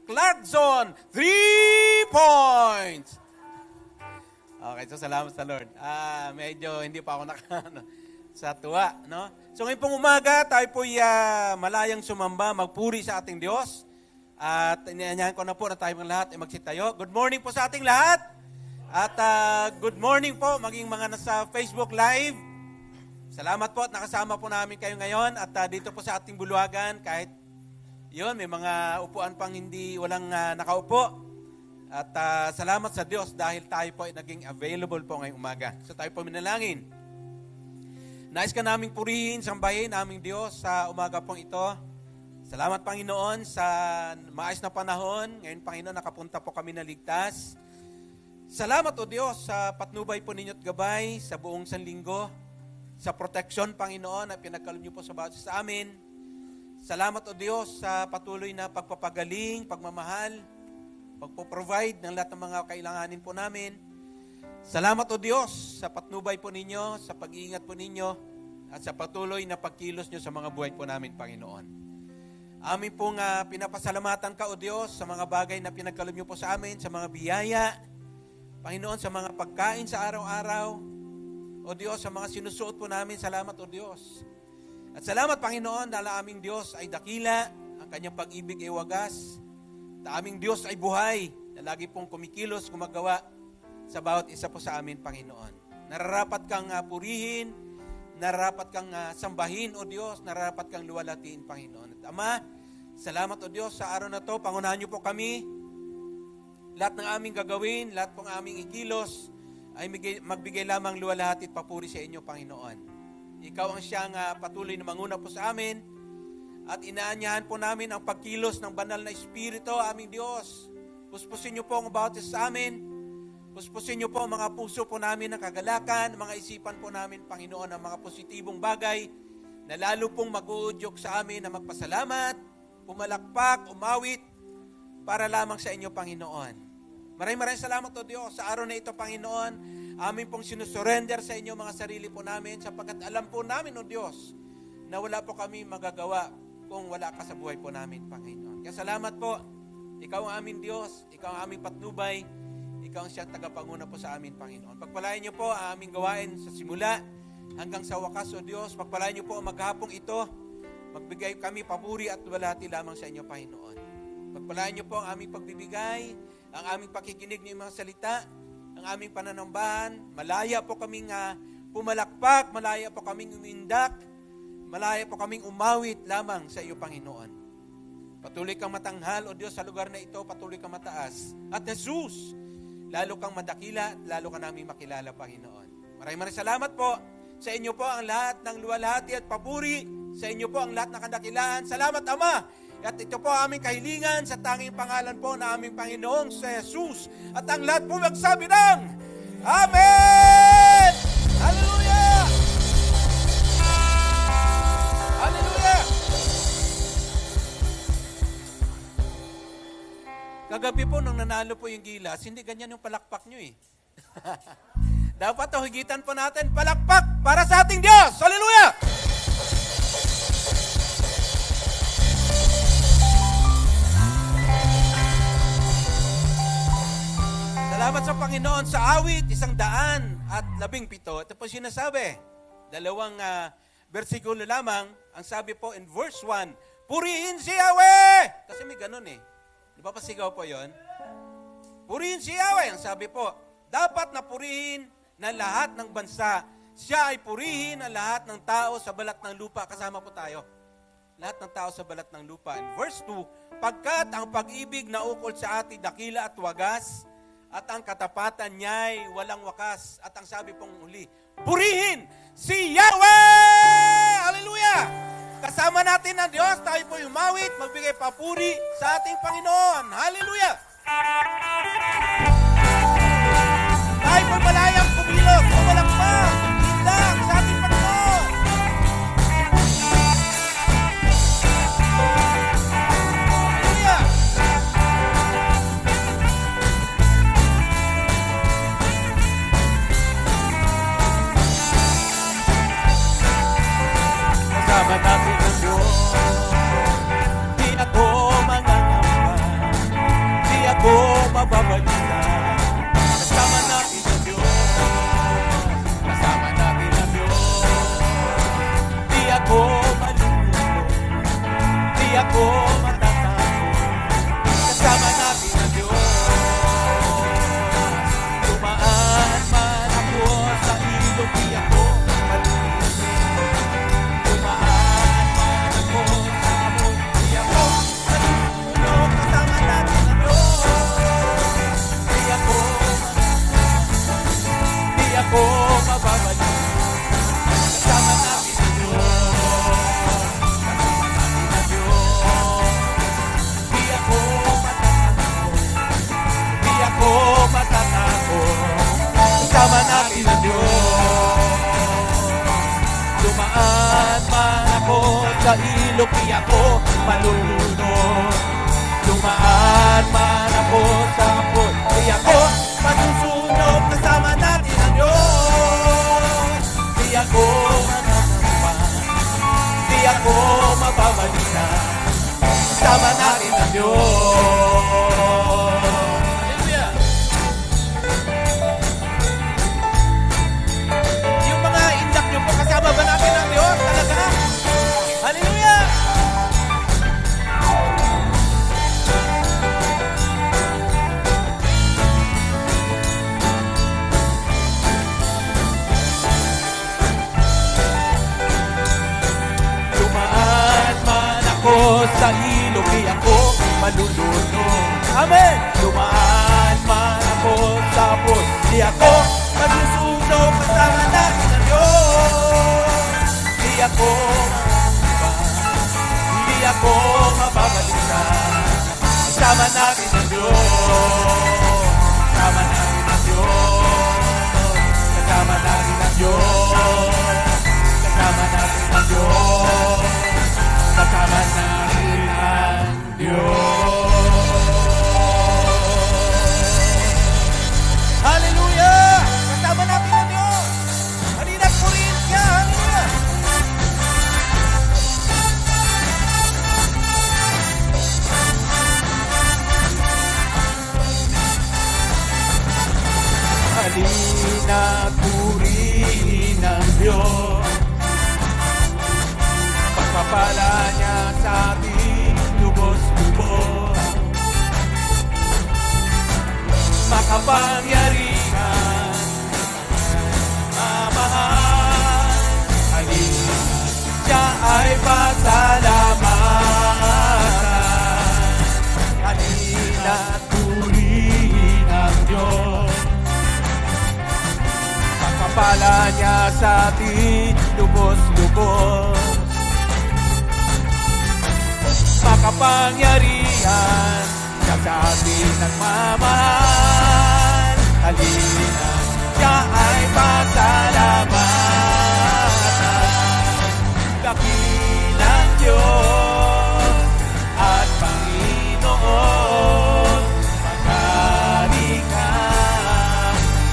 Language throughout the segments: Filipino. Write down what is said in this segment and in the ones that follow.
Clarkson, 3 points. Okay, so salamat sa Lord. Medyo hindi pa ako sa tuwa, no? So ngayon pong umaga, tayo po'y malayang sumamba, magpuri sa ating Diyos. At inianyahan ko na po na tayong lahat ay magsitayo. Good morning po sa ating lahat. At good morning po, maging mga nasa Facebook Live. Salamat po at nakasama po namin kayo ngayon. At dito po sa ating bulwagan, kahit yun, may mga upuan pang walang nakaupo. At salamat sa Diyos dahil tayo po ay naging available po ngayong umaga. So tayo po minalangin. Nais ka naming purihin, sambahin aming Diyos sa umaga pong ito. Salamat Panginoon sa maayos na panahon. Ngayon Panginoon, nakapunta po kami na ligtas. Salamat o Diyos sa patnubay po ninyo't gabay sa buong sanlinggo. Sa proteksyon Panginoon na pinagkaloob niyo po sa bawat sa amin. Salamat o Diyos sa patuloy na pagpapagaling, pagmamahal, pagpo-provide ng lahat ng mga kailanganin po namin. Salamat o Diyos sa patnubay po ninyo, sa pag-iingat po ninyo, at sa patuloy na pagkilos nyo sa mga buhay po namin, Panginoon. Amin pong pinapasalamatan ka o Diyos sa mga bagay na pinagkaloob nyo po sa amin, sa mga biyaya, Panginoon, sa mga pagkain sa araw-araw, o Diyos, sa mga sinusuot po namin, salamat o Diyos. At salamat, Panginoon, dahil aming Diyos ay dakila, ang kanyang pag-ibig ay wagas, at aming Diyos ay buhay, na lagi pong kumikilos, gumagawa sa bawat isa po sa amin, Panginoon. Nararapat kang purihin, nararapat kang sambahin, O Diyos, nararapat kang luwalhatiin, Panginoon. At Ama, salamat, O Diyos, sa araw na to, pangunahan niyo po kami, lahat ng aming gagawin, lahat pong aming ikilos, ay magbigay lamang luwalhati at papuri sa inyo, Panginoon. Ikaw ang siyang patuloy na manguna po sa amin at inaanyahan po namin ang pagkilos ng banal na Espiritu, aming Diyos. Puspusin niyo po ang bawat isa sa amin. Puspusin niyo po ang mga puso po namin ng kagalakan, mga isipan po namin, Panginoon, ang mga positibong bagay na lalo pong mag-uudyok sa amin na magpasalamat, pumalakpak, umawit para lamang sa inyo, Panginoon. Maraming salamat o Diyos sa araw na ito, Panginoon. Amin pong sinusurrender sa inyo mga sarili po namin sapagkat alam po namin o Diyos na wala po kami magagawa kung wala ka sa buhay po namin, Panginoon. Kaya salamat po. Ikaw ang aming Diyos, ikaw ang aming patnubay, ikaw ang siyang tagapanguna po sa amin, Panginoon. Pagpalain niyo po ang aming gawain sa simula hanggang sa wakas o Diyos. Pagpalain niyo po ang maghapong ito. Magbigay kami papuri at walhati lamang sa inyo, Panginoon. Pagpalain niyo po ang aming pagbibigay, ang aming pakikinig ng mga salita, ang aming pananambahan. Malaya po kaming pumalakpak, malaya po kaming umindak, malaya po kaming umawit lamang sa iyo, Panginoon. Patuloy kang matanghal, O Diyos, sa lugar na ito, patuloy kang mataas. At Jesus, lalo kang madakila, lalo ka namin makilala, Panginoon. Maraming salamat po. Sa inyo po ang lahat ng luwalhati at papuri. Sa inyo po ang lahat ng kadakilaan. Salamat, Ama. At ito po ang aming kahilingan sa tanging pangalan po na aming Panginoong sa Jesus. At ang lahat po magsabi ng Amen! Hallelujah! Hallelujah! Kagabi po nung nanalo po yung Gilas, hindi ganyan yung palakpak nyo eh. Dapat higitan po natin palakpak para sa ating Diyos. Hallelujah! Salamat sa Panginoon sa awit, 117. Ito po sinasabi. 2 versikulo lamang. Ang sabi po in verse 1, purihin si Yahweh! Kasi may ganun eh. Di ba pasigaw po yon? Purihin si Yahweh. Ang sabi po, dapat na purihin ng lahat ng bansa. Siya ay purihin ang lahat ng tao sa balat ng lupa. Kasama po tayo. Lahat ng tao sa balat ng lupa. In verse 2, pagkat ang pag-ibig na ukol sa atin dakila at wagas, at ang katapatan niya'y walang wakas. At ang sabi pong uli, purihin si Yahweh! Hallelujah! Kasama natin ang Diyos, tayo po umawit, magbigay papuri sa ating Panginoon. Hallelujah! Tayo po malayang kumilos, kumalakpak, hindak sa ating Panginoon. Hallelujah! Kasama natin ang Diyos, di ako mangangamba. ako matatakot. Kasama natin ang Diyos. Dumaan man ako sa ilog, di ako malilimutin. Dumaan man ako sa amon, di ako malulunod. Kasama natin ang Diyos. Di ako mababalik. Kasama natin ang Diyos. Kasama natin ang Diyos. Di ako matatakot. Di ako matatakot. Kasama natin ang Diyos. Dumaan man ako sa ilog, di ako malulunod. Dumaan man ako sa apoy, di ako masusunog. Kasama natin ang Diyos. Di ako mananapa, di ako mababalikan. Kasama natin ang Diyos. Hallelujah! Yung mga indak nyo po, kasama ba natin ang Diyos? Talaga? Hallelujah! Dumaan man ako sa ilog, di ako malulunod. Amen! Dumaan man ako sa apoy, di ako masusunog. Kasama natin ang Diyos. Di ako mananapa, di ako mababalikan. Kasama natin ang Diyos. Kasama natin ang Diyos. Kasama natin ang Diyos. Kasama natin ang Diyos. Kasama natin ang Diyos. Hallelujah! Kasama natin ang Diyos. Halina't purihin siya. Hallelujah! Halina't purihin ang Diyos. Pagpapala niya sa ating lubos-lubos. Makapangyarihan, mamahal. Halina, siya ay pasalamatan. Halina, purihin ang Diyos. Pagpapala niya sa ating lubos-lubos. Makapangyarihan, siya sa atin nagmamahal. Halina, siya ay pasalamatan. Dakilang Diyos at Panginoon, maghari ka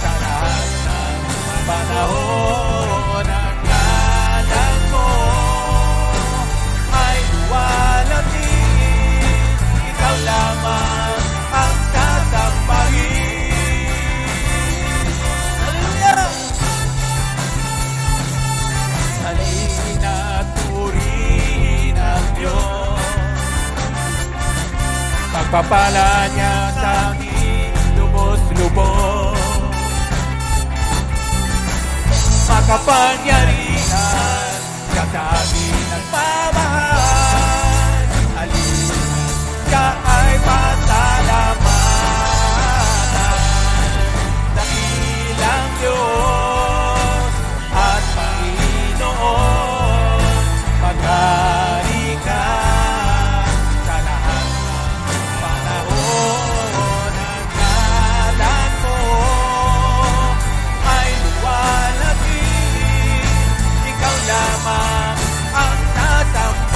sa lahat ng panahon. Ang ngalan mo ay luwalhatin, ikaw lamang ang sasambahin. Hallelujah! Halina't purihin ang Diyos. Pagpapala niya sa ating lubos-lubos. Makapangyarihan, siya sa atin nagmamahal. Halina, siya ay pasalamatan. Dakilang Diyos at Panginoon, maghari ka sa lahat ng panahon. Ang ngalan mo ay luwalhatin, ikaw lamang ang sasamba.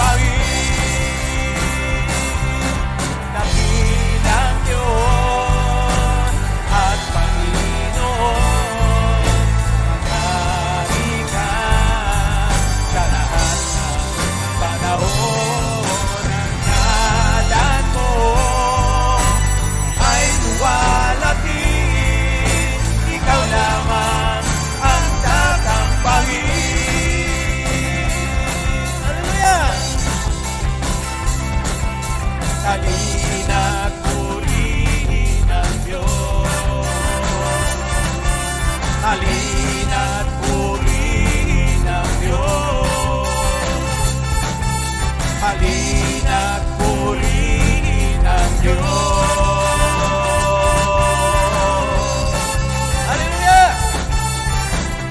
halina't purihin ang Diyos. Halina't purihin ang Diyos. Halina't purihin ang Diyos. Hallelujah!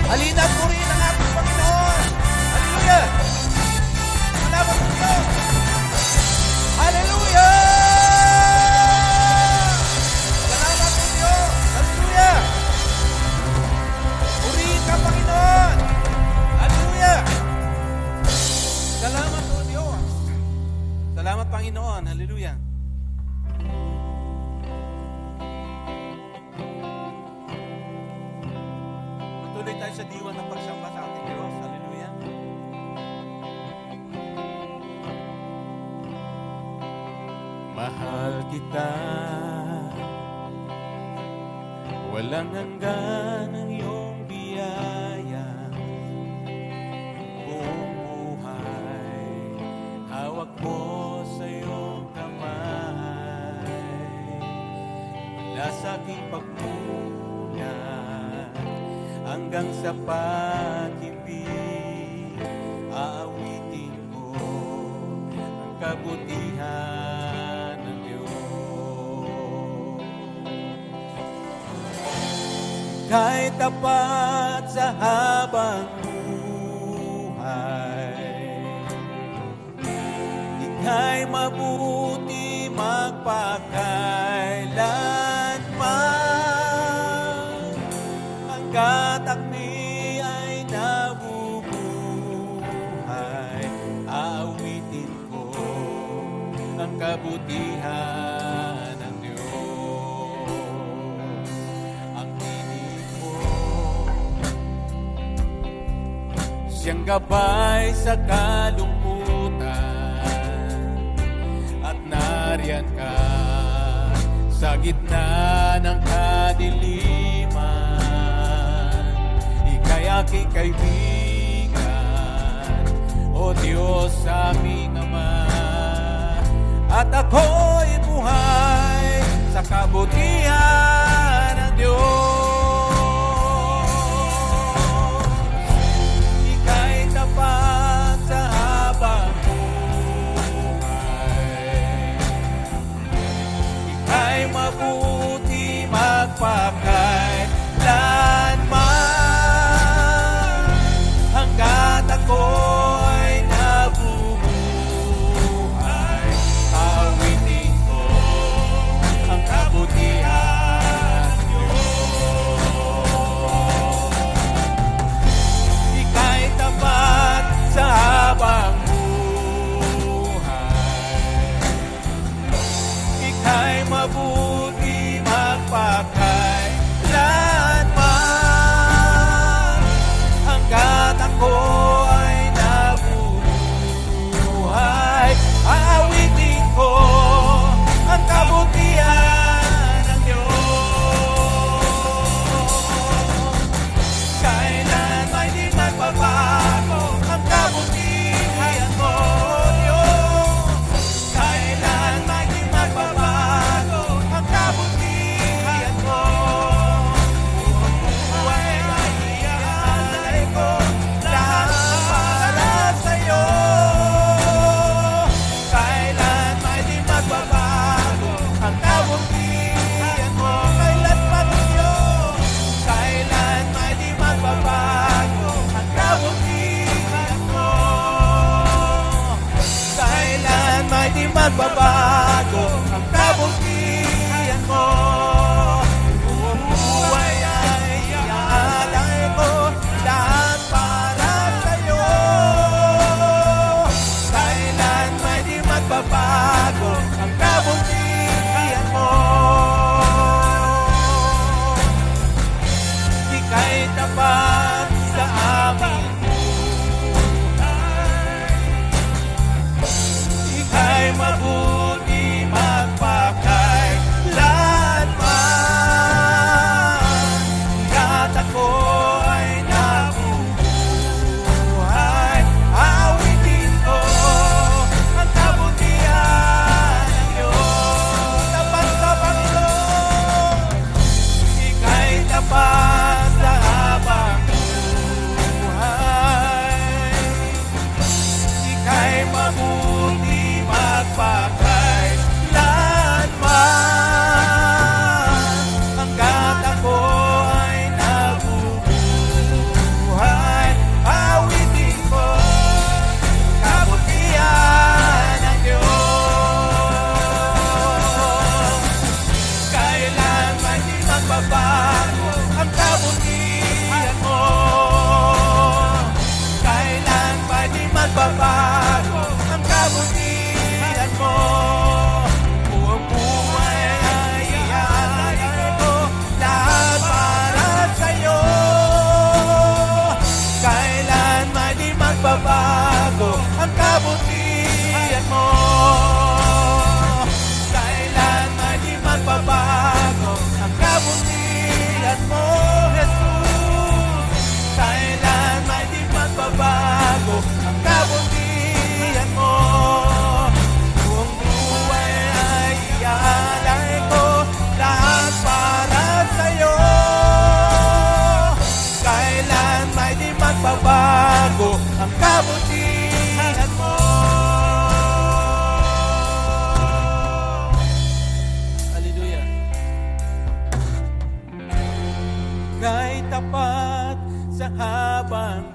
Halina't purihin ang ating Panginoon. Hallelujah! Salamat sa Diyos. Hallelujah! Salamat sa Diyos. Hallelujah! Purihin ka, Panginoon. Hallelujah! Salamat sa Diyos. Salamat, Panginoon. Hallelujah! Patuloy tayo sa diwa ng pagsamba sa ating Diyos. Hallelujah! Mahal kita, walang hanggan ang iyong biyaya. Buong buhay, hawak mo sa iyong kamay. Mula sa aking pagmulat hanggang sa pag-ibig, aawitin ko ang kabutihan ng Diyos. Kahit tapat sa habang buhay, ika'y mabuti magpakailanman. Hanggat ako'y ay nabubuhay, aawitin ko ang kabutihan ng Diyos. Ang tinig ko, siyang gabay sa kalungkutan, at nariyan ka sa gitna ng kadiliman. Ika'y aking kaibigan, O Diyos aming Ama, at ako'y buhay sa kabutihan ng Diyos. Ika'y tapat sa habang buhay, ika'y mabuti magpakailanman. Hanggat ako'y nabubuhay, awitin ko ang kabutihan ng Diyos. Ika'y tapat sa habang buhay, ika'y mabuti magpakailanman. Hanggat ako ay nabubuhay, aawitin ko ang kabutihan ng Diyos. Kailan may di magbabago ang kabutihan mo, Diyos. Kailan may di magbabago ang kabutihan mo. Buhay ay iaalay ko lahat para sa'yo. Kailan may di magbabago ang kabutihan mo. Kailan pa Diyos? Kailan may di magbabago ang kabutihan mo. Kailan may di magbabago ang kabutihan mo. Buhay ay iaalay ko lahat para sa'yo. Kailan may di magbabago ang kabutihan mo. Ika'y tapat sa aming buhay, ika'y mabuti magpakailanman. Hanggat ako ay nabubuhay, awitin ko ang kabutihan ng Diyos. kabutihan mo. Hallelujah. Ika'y tapat sa habang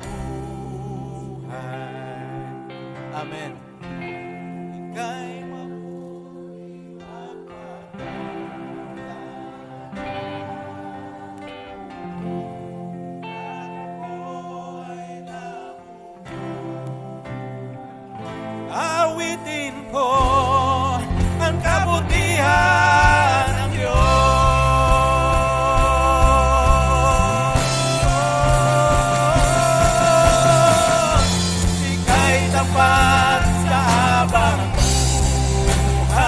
buhay. Amen. Ika'y mabuhay awitin ko ang kabutihan ng Diyos. Ika'y tapat sa habang buhay.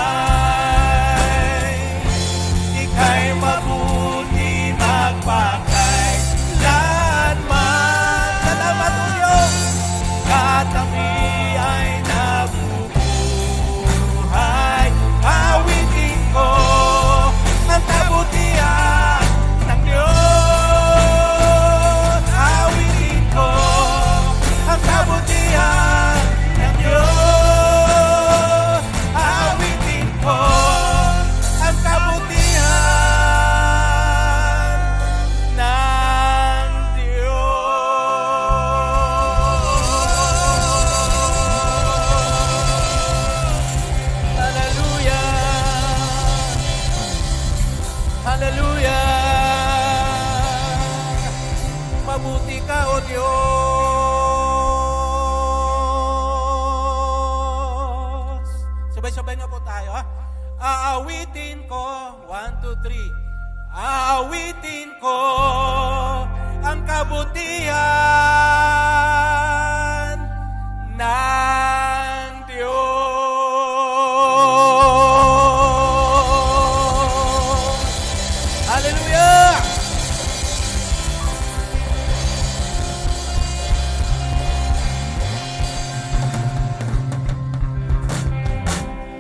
Ika'y mabuti magpakailanman. Salamat po Diyos. Katabi ay nabubuhay. Awitin ko ang kabutihan ng Diyos. Awitin ko ang kabutihan ng Diyos. Awitin ko ang kabutihan ng Diyos. Hallelujah! Hallelujah! Mabuti ka, O Diyos. Sabay-sabay nga po tayo, ha? Aawitin ko, 1, 2, 3. Aawitin ko ang kabutihan ng Diyos. Hallelujah!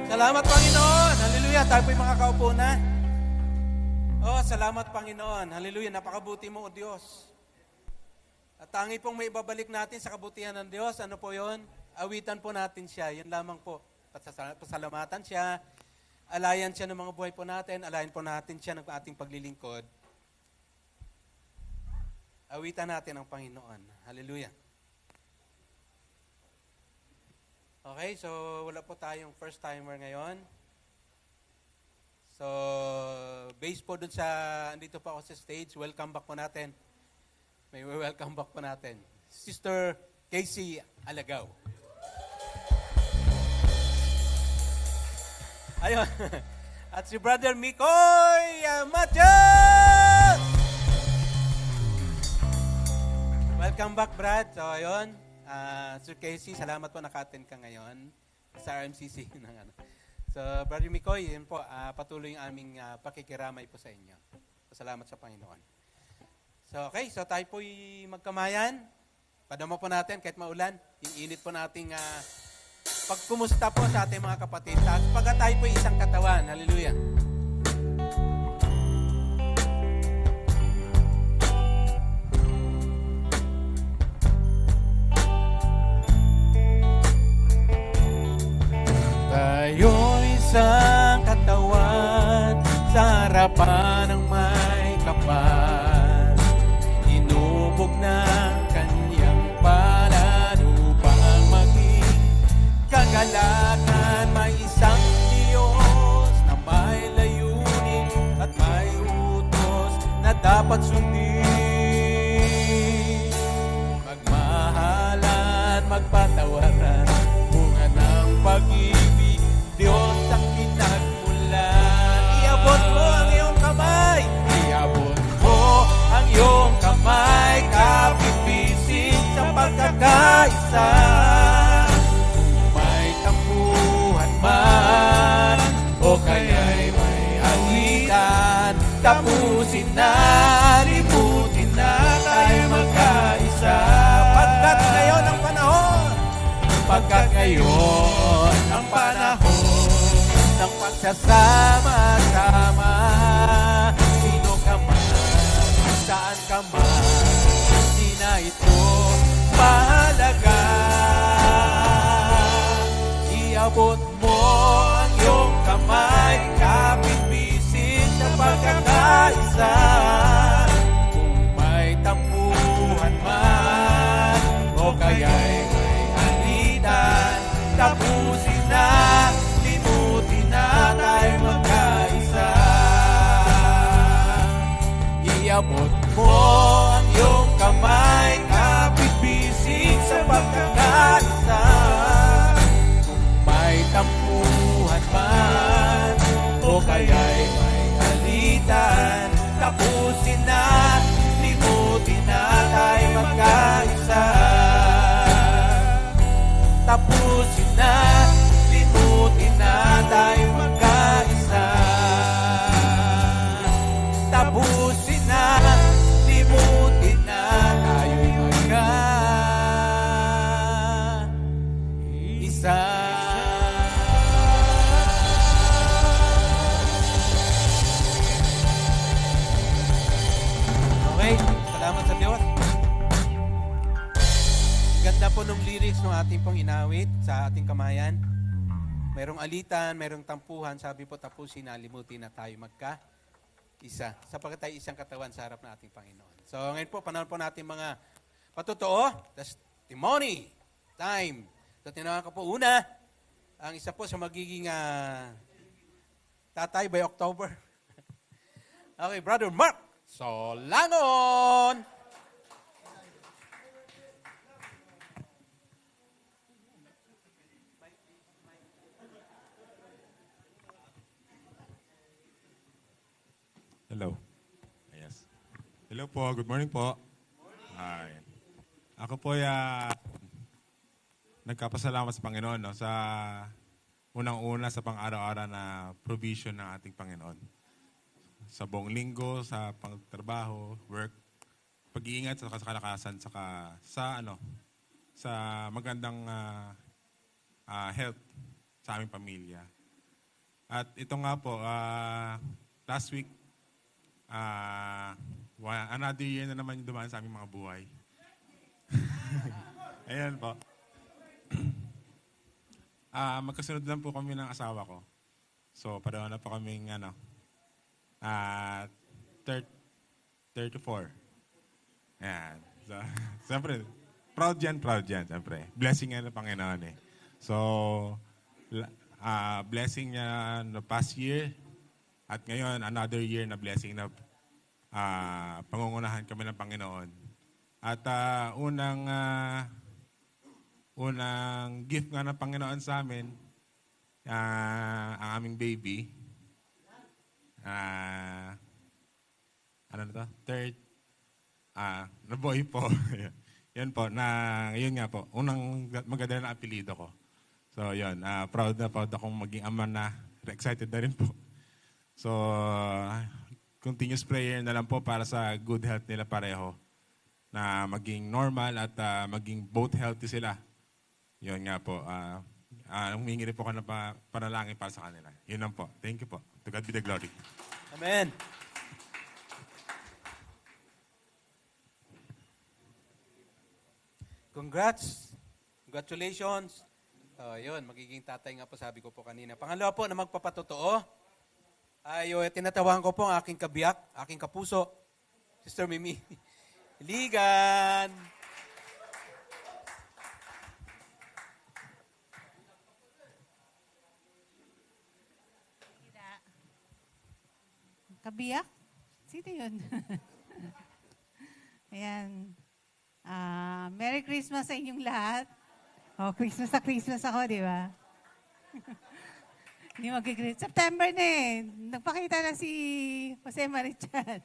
Salamat, Panginoon. Hallelujah. Tayo po'y makakaupo na. Oh, salamat, Panginoon. Hallelujah. Napakabuti mo, O Diyos. At tangi pong may ibabalik natin sa kabutihan ng Diyos. Ano po yon? Awitan po natin siya. Yan lamang po. Pasalamatan siya. Alayan siya ng mga buhay po natin. Alayan po natin siya ng ating paglilingkod. Awitan natin ang Panginoon. Hallelujah. Okay, so wala po tayong first timer ngayon. So, based po dun sa, andito po ako sa stage, welcome back po natin. May welcome back po natin. Sister Casey Alagaw. Ayun. At si Brother Mikoy Matias! Welcome back, Brad. So, ayun. Sir Casey, salamat po naka-attend ka ngayon sa RMCC. So, Brother Mikoy, yun po, patuloy yung aming pakikiramay po sa inyo. So, salamat sa Panginoon. So, okay, so tayo po'y magkamayan. Padama po natin kahit maulan. Yung init po nating pagkumusta po sa ating mga kapatid. Pagka tayo po'y isang katawan. Hallelujah. Tayo'y isang katawan sa harapan ng may kapal. Inubog ng kanyang palad upang maging kagalakan. May isang Diyos na may layunin at may utos na dapat sundin. Magmahalan, magpatawaran, bunga ng pag-ibig, Diyos ang pinagmulan. Iabot mo ang iyong kamay. Iabot mo ang iyong kamay. Kapit-bisig sa pagkakaisa. Kung may tampuhan man o kaya'y may awitan, tapusin na, limutin na, tayo magkaisa. Pagkat ngayon ang panahon. Pagkat ngayon ang panahon ng pagsasama-sama. Sino ka man, saan ka man, di na ito mahalaga. Iabot mo ang iyong kamay, kapit-bisig sa pagkakaisa. Kung may tampuhan man, o kaya'y may alitan, tapusin na, limutin na tayo magkaisa. Iabot mo ang iyong kamay, kapit-bisig sa pagkakaisa. Kung may tampuhan man, o kaya'y may alitan, tapusin na, limutin na tayo magkaisa. Tapusin na, limutin na tayo magkaisa. Tapusin na, limutin na tayo magkaisa. Okay, salamat sa Diyos. Ganda po ng lyrics ng ating pong inawit sa ating kamayan. Merong alitan, merong tampuhan, sabi po tapusin na, limutin na tayo magka-isa. Sapagkat tayo isang katawan sa harap ng ating Panginoon. So ngayon po, panahon po natin mga patotoo, testimony time. So tinawagan ko po una, ang isa po sa magiging tatay by October. Okay, Brother Mark Solangon! Hello. Yes. Hello po. Good morning po. Hi. Ako po nagkapasalamat sa Panginoon no, sa unang-una sa pang-araw-araw na provision ng ating Panginoon. Sa buong linggo, sa pagtrabaho, work, pag-iingat sa kalakasan, saka sa magandang health sa aming pamilya. At ito nga po, last week, another year na naman yung dumaan sa aming mga buhay. Ayan po. Magkasunod lang po kami ng asawa ko. So, pareho na po kaming 34. Ayan. So, siyempre, proud yan, siyempre. Blessing yan ng Panginoon eh. So, blessing niya no past year, at ngayon, another year na blessing na pangungunahan kami ng Panginoon. At unang gift nga ng Panginoon sa amin, ang aming baby. Third, na boy po. Yan po, yun nga po, unang maganda na apelido ko. So, yun, proud akong maging ama na, excited na rin po. So, continuous prayer na lang po para sa good health nila pareho. Na maging normal at maging both healthy sila. Yun nga po. Humingi rin po ko na panalangin para sa kanila. Yun lang po. Thank you po. To God be the glory. Amen. Congrats. Congratulations. Yun, magiging tatay nga po, sabi ko po kanina. Pangalawa po na magpapatotoo. Tinatawagan ko po ang aking kabiyak, aking kapuso, Sister Mimi Ligan. Kabiyak? Sino yun? Ayan. Merry Christmas sa inyong lahat. Christmas na Christmas ako, di ba? Hindi mag-greet. September na eh. Nagpakita na si Jose Marichan.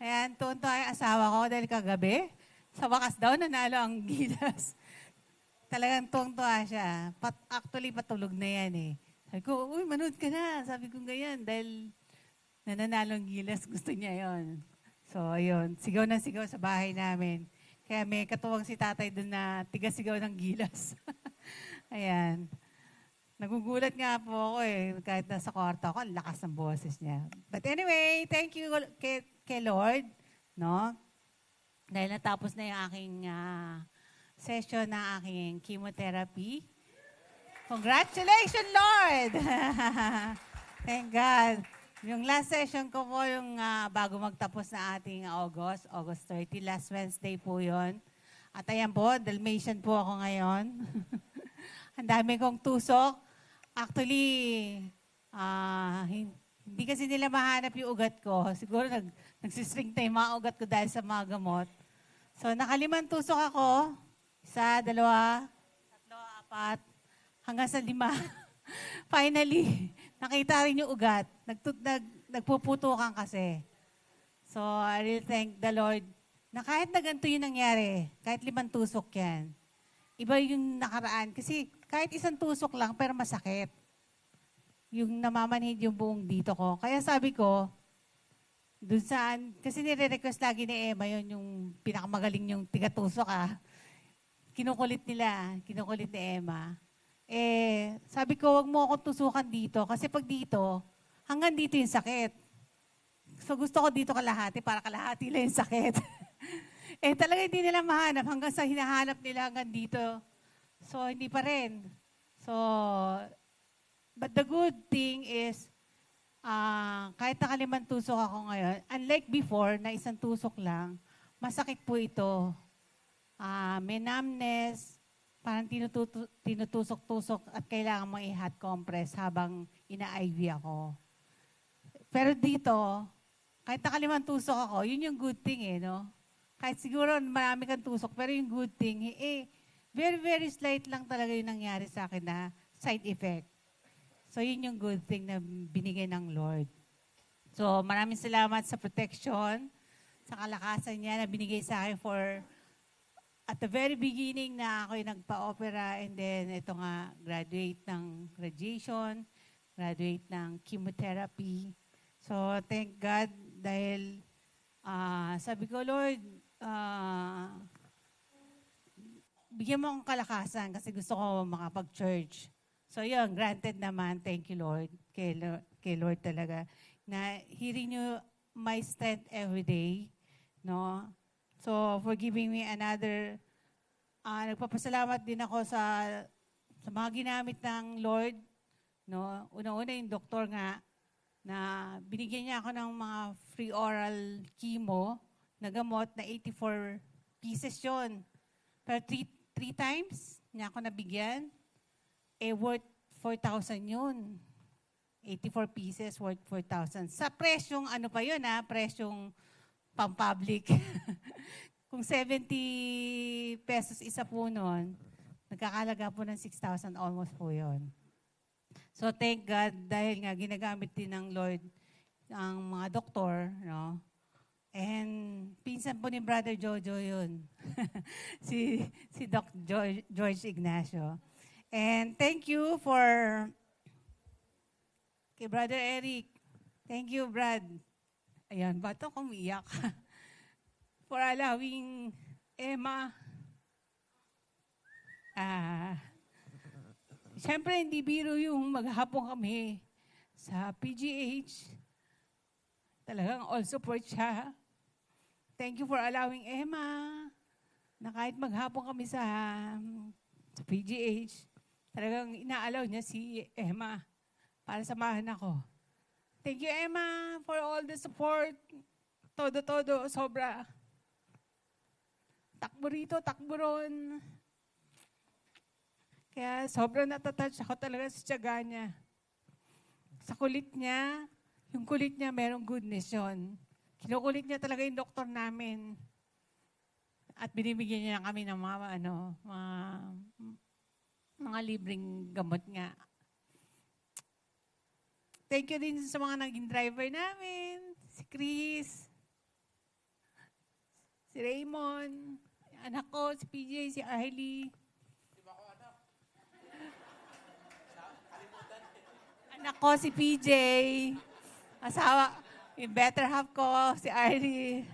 Ayan, tuwan-tuwa yung asawa ko dahil kagabi. Sa wakas daw, nanalo ang Gilas. Talagang tuwang-tuwa siya. Actually, patulog na yan eh. Sabi ko, uy, manood ka na. Sabi ko ganyan dahil nananalo ang Gilas. Gusto niya yon. So, ayun. Sigaw na sigaw sa bahay namin. Kaya may katuwang si tatay doon na tiga-sigaw ng Gilas. Ayan. Nagugulat nga po ako eh. Kahit nasa kwarto ako, ang lakas ng boses niya. But anyway, thank you kay Lord. No? Dahil natapos na yung aking session ng aking chemotherapy. Congratulations, Lord! Thank God. Yung last session ko po, yung bago magtapos na ating August 30, last Wednesday po yon. At ayan po, Dalmatian po ako ngayon. Ang dami kong tusok. Actually, hindi kasi nila mahanap yung ugat ko. Siguro nagsisring time mga ugat ko dahil sa mga gamot. So, nakalimang tusok ako. 1, 2, 3, 4, hanggang sa 5. Finally, nakita rin yung ugat. Nagpuputukan kasi. So, I really thank the Lord na kahit na ganito yung nangyari, kahit 5 tusok yan, iba yung nakaraan. Kasi kahit 1 tusok lang, pero masakit. Yung namamanhid yung buong dito ko. Kaya sabi ko, dun saan, kasi nire-request lagi ni Emma yun, yung pinakamagaling yung tigatusok Kinukulit ni Emma. Sabi ko, wag mo akong tusukan dito. Kasi pag dito, hanggang dito yung sakit. So gusto ko dito kalahati para kalahati lang yung sakit. Talaga hindi nila mahanap hanggang sa hinahanap nila hanggang dito. So hindi pa rin. So, but the good thing is, kahit nakalimang tusok ako ngayon, unlike before na 1 tusok lang, masakit po ito. May numbness, parang tinutusok-tusok at kailangan mo i-hot compress habang ina-IV ako. Pero dito, kahit nakalimang tusok ako, yun yung good thing no? Kahit siguro marami kang tusok, pero yung good thing, very, very slight lang talaga yung nangyari sa akin na side effect. So yun yung good thing na binigay ng Lord. So maraming salamat sa protection, sa kalakasan niya na binigay sa akin at the very beginning na ako'y nagpa-opera and then ito nga, graduate ng radiation, graduate ng chemotherapy. So, thank God dahil sabi ko, Lord, bigyan mo akong kalakasan kasi gusto ko makapag-church. So, yun, granted naman. Thank you, Lord. Kay Lord talaga. Na He renew my strength every day. No? So, for giving me another, nagpapasalamat din ako sa mga ginamit ng Lord. No? Una-una yung doktor nga, na binigyan niya ako ng mga free oral chemo na gamot na 84 pieces yon. Pero 3 times niya ako nabigyan, worth 4,000 yun. 84 pieces worth 4,000. Sa presyong, presyong pang-public. Kung 70 pesos isa po nun, nagkakalaga po ng 6,000 almost po yun. So thank God dahil nga ginagamit din ng Lord ang mga doktor, no? And pinsan po ni Brother Jojo yun. si Doc George Ignacio. And thank you kay Brother Eric. Thank you, Brad. Ayan, ba't ako umiyak? For allowing Emma. Siyempre, hindi biro yung maghapon kami sa PGH. Talagang all support siya. Thank you for allowing Emma na kahit maghapon kami sa PGH, talagang ina-allow niya si Emma para samahan ako. Thank you, Emma, for all the support. Todo, sobra. Takbo rito, takbo ron. Kaya sobrang natatouch ako talaga sa tiyaga niya. Sa kulit niya, yung kulit niya merong goodness yun. Kinukulit niya talaga yung doktor namin. At binibigyan niya kami ng mga libreng gamot nga. Thank you din sa mga naging driver namin. Si Chris, si Raymond, anak ko, si PJ, si Arlie. Anak ko, si PJ. Asawa, yung better half ko, si Arlie.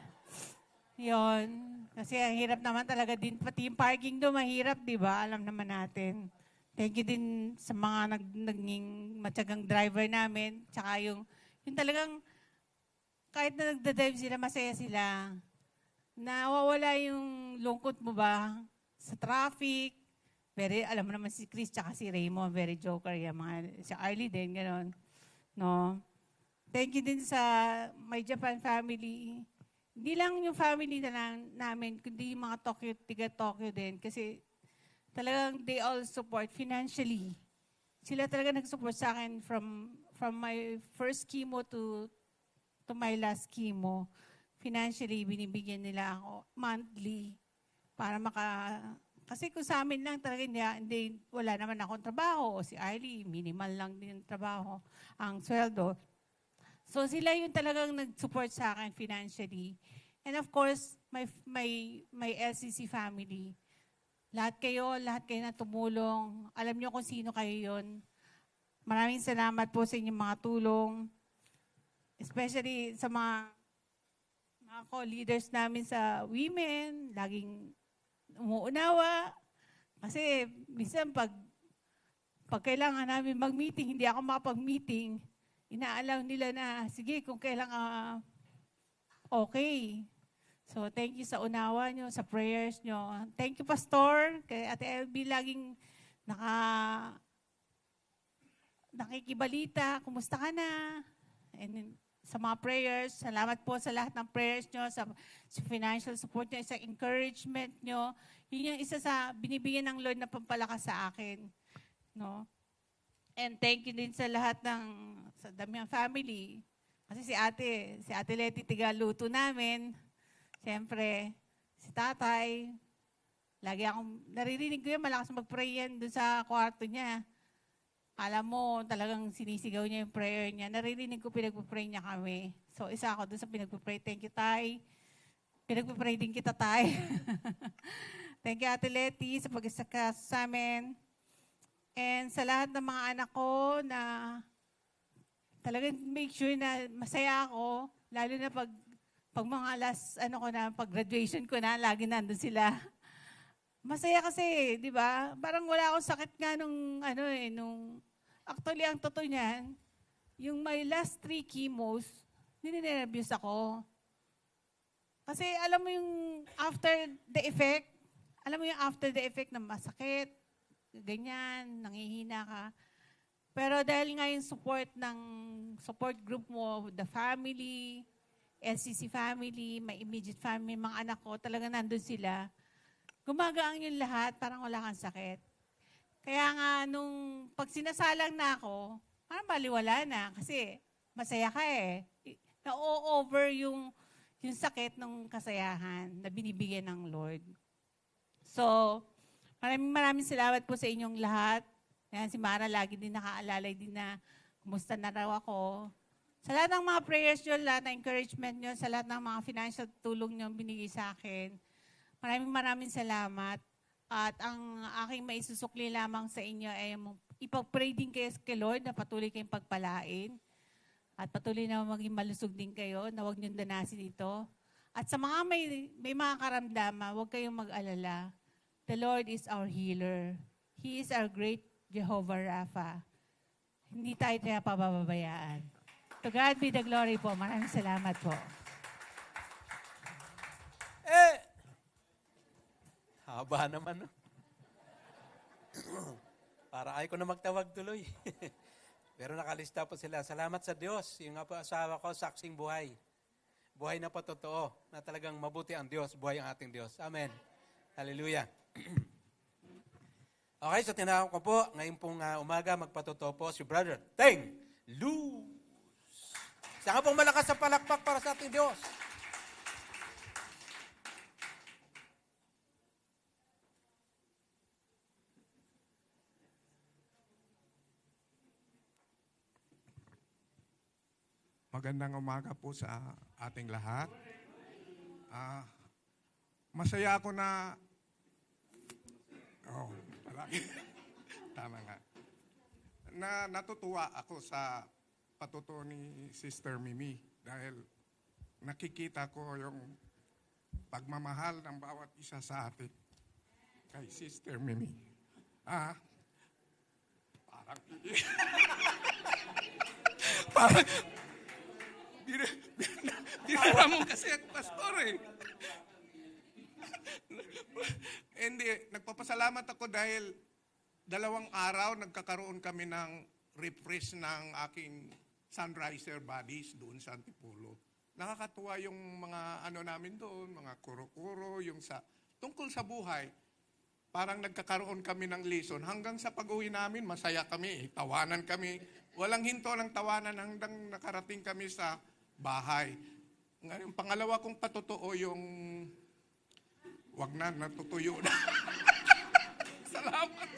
Yon. Kasi ang hirap naman talaga din. Pati yung parking doon, mahirap, di ba? Alam naman natin. Thank you din sa mga naging matyagang driver namin. Tsaka yung talagang, kahit na nagda-drive sila, masaya sila. Nawawala yung lungkot mo ba sa traffic, very, alam mo naman si Chris tsaka si Raymond, very joker yan. Si Arlie din, gano'n. No? Thank you din sa My Japan family. Hindi lang yung family na lang namin, kundi yung mga Tokyo, tiga Tokyo din. Kasi talagang they all support financially. Sila talaga nag-support sa akin from my first chemo to my last chemo. Financially, binibigyan nila ako monthly para kasi kung sa amin lang talaga hindi, wala naman akong trabaho. O si Arlie, minimal lang din yung trabaho, ang sweldo. So sila yung talagang nag-support sa akin financially. And of course, my LCC family. Lahat kayo na tumulong. Alam niyo kung sino kayo yon. Maraming salamat po sa inyong mga tulong. Especially sa mga co-leaders namin sa women, laging umuunawa. Kasi minsan pag kailangan namin mag-meeting, hindi ako makapag-meeting, inaalaw nila na, sige, kung kailangan okay. So, thank you sa unawa nyo, sa prayers nyo. Thank you, Pastor. Kay Ate LB, laging nakikibalita. Kumusta ka na? And sa mga prayers, salamat po sa lahat ng prayers nyo, sa financial support nyo, sa encouragement nyo. Yun yung isa sa binibigyan ng Lord na pampalakas sa akin. No? And thank you din sa lahat sa Damian family. Kasi si Ate Leti, tiga-luto namin. Siyempre, si tatay, lagi akong, naririnig ko yan, malakas mag-pray yan doon sa kwarto niya. Alam mo, talagang sinisigaw niya yung prayer niya. Naririnig ko, pinagpapray niya kami. So, isa ako doon sa pinagpapray. Thank you, Tay. Pinagpapray din kita, Tay. Thank you, Ate Leti, sa pag-isakas sa amin. And sa lahat ng mga anak ko na talagang make sure na masaya ako, lalo na pag mga last, pag graduation ko na, lagi nandun sila. Masaya kasi, di ba? Parang wala akong sakit nga actually, ang totoo niyan, yung my last 3 chemos, ninenervyos ako. Kasi alam mo yung after the effect na masakit, ganyan, nangihina ka. Pero dahil nga yung support group mo, the family, LCC family, my immediate family, mga anak ko, talaga nandun sila. Gumagaan yung lahat, parang wala kang sakit. Kaya nga, pag sinasalang na ako, parang baliwala na. Kasi masaya ka eh. Na-over yung sakit ng kasayahan na binibigyan ng Lord. So, maraming salamat po sa inyong lahat. Yan, si Mara lagi din nakaalalay din na kumusta na raw ako. Sa lahat ng mga prayers nyo, lahat ng encouragement nyo, sa lahat ng mga financial tulong nyo binigay sa akin, maraming salamat. At ang aking maisusukli lamang sa inyo ay ipag-pray din kayo kay Lord na patuloy kayong pagpalain. At patuloy na maging malusog din kayo na huwag niyong danasin ito. At sa mga may mga karamdaman, huwag kayong mag-alala. The Lord is our healer. He is our great Jehovah Rapha. Hindi tayo pababayaan. To God be the glory po. Maraming salamat po. Haba naman, no? Para ayaw ko na magtawag tuloy. Pero nakalista po sila. Salamat sa Diyos. Yung nga po asawa ko, saksing buhay. Buhay na po totoo. Na talagang mabuti ang Diyos. Buhay ang ating Diyos. Amen. Hallelujah. Okay, so tinawag ko po. Ngayon pong umaga, magpatotoo po si Brother Teng Luz. Saka pong malakas sa palakpak para sa ating Diyos. Magandang umaga po sa ating lahat. Masaya ako na... Tama nga. Na natutuwa ako sa patuto ni Sister Mimi dahil nakikita ko yung pagmamahal ng bawat isa sa atin kay Sister Mimi. Parang dinara mo kasi ang pastor eh. Hindi, nagpapasalamat ako dahil 2 araw nagkakaroon kami ng refresh ng aking sunriser buddies doon sa Antipolo. Nakakatuwa yung mga ano namin doon, mga kuro-kuro, yung tungkol sa buhay. Parang nagkakaroon kami ng lesson. Hanggang sa pag-uwi namin, masaya kami, tawanan kami. Walang hinto ng tawanan hanggang nakarating kami sa bahay. Ngayon, pangalawa kong patotoo yung, wag na, natutuyo na. Salamat.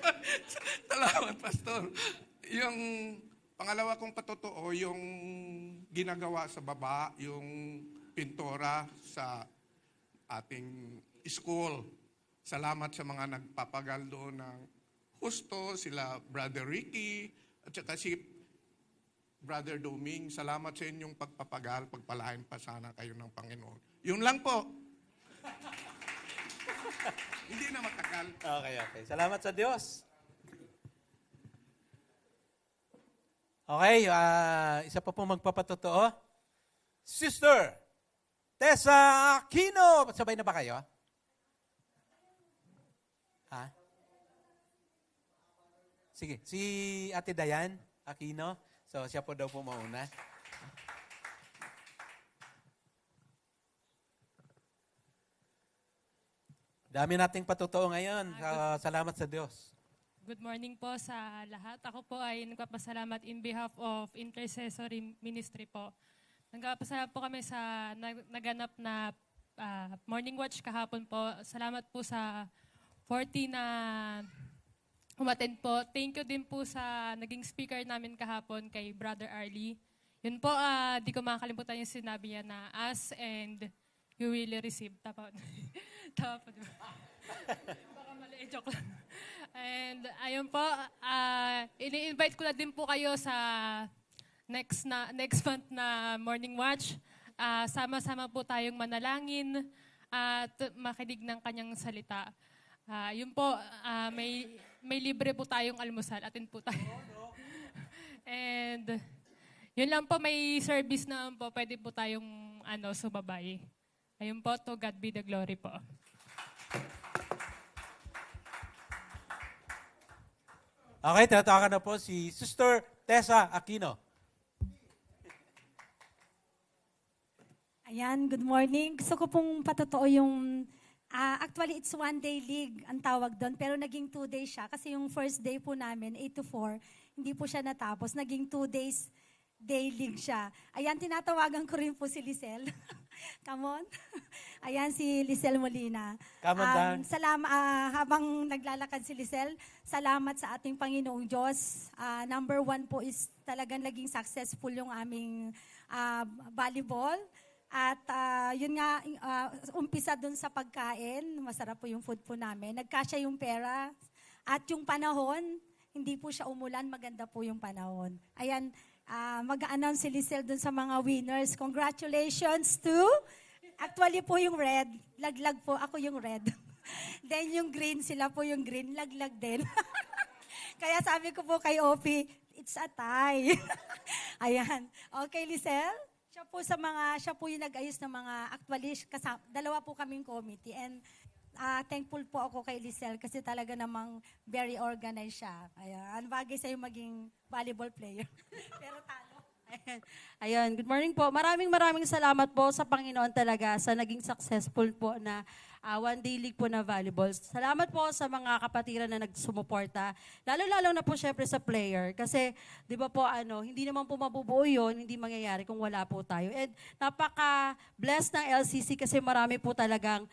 Salamat, Pastor. Yung pangalawa kong patotoo, yung ginagawa sa baba, yung pintora sa ating school. Salamat sa mga nagpapagal doon ng husto, sila Brother Ricky, at saka si Brother Doming. Salamat sa inyong pagpapagal, pagpalain pa sana kayo ng Panginoon. Yun lang po. Hindi na matagal. Okay. Salamat sa Diyos. Okay, isa pa po magpapatotoo. Sister Tessa Aquino. Sabay na ba kayo? Ha? Sige, si Ate Dayan Aquino. So, siya po daw po mauna. Dami nating patotoo ngayon. Salamat sa Diyos. Good morning po sa lahat. Ako po ay nagpapasalamat in behalf of Intercessory Ministry po. Nagpapasalamat po kami sa naganap na morning watch kahapon po. Salamat po sa 40 na umattend po. Thank you din po sa naging speaker namin kahapon kay Brother Arlie. Yun po, di ko makakalimutan yung sinabi niya na ask and you will receive. Tapa po, diba? Baka mali, joke lang. And ayun po, ini-invite ko na din po kayo sa next month na morning watch. Sama-sama po tayong manalangin at makinig ng kanyang salita. Yun po, may libre po tayong almusal. Atin po tayo. And yun lang po, may service na po. Pwede po tayong sumabay. Ayun po, to God be the glory po. Okay, tinatawagan na po si Sister Tessa Aquino. Ayan, good morning. Gusto ko pong patotoo yung, actually it's 1-day league ang tawag doon, pero naging 2 days siya. Kasi yung first day po namin, 8 to 4, hindi po siya natapos. Naging 2 days day league siya. Ayan, tinatawagan ko rin po si Lisel. Come on. Ayan, si Lisel Molina. Come on down. Habang naglalakad si Lisel, salamat sa ating Panginoong Diyos. Number 1 po is talagang naging successful yung aming volleyball. At yun nga, umpisa dun sa pagkain, masarap po yung food po namin. Nagkasya yung pera at yung panahon, hindi po siya umulan, maganda po yung panahon. Ayan, mag-a-announce si Lisel dun sa mga winners. Congratulations to, actually po yung red, laglag po, ako yung red. Then yung green, sila po yung green, laglag din. Kaya sabi ko po kay Opie, it's a tie. Ayan. Okay, Lisel? Siya po yung nag-ayos ng mga, actually, dalawa po kaming committee. And thankful po ako kay Lisel kasi talaga namang very organized siya. Ayan, bagay sa'yo maging volleyball player. Pero talo. Ayun, good morning po. Maraming salamat po sa Panginoon talaga sa naging successful po na 1-day league po na volleyball. Salamat po sa mga kapatiran na nagsumuporta. Lalo-lalo na po syempre sa player. Kasi, di ba po, hindi naman po mabubuo yun, hindi mangyayari kung wala po tayo. And napaka-blessed ng LCC kasi marami po talagang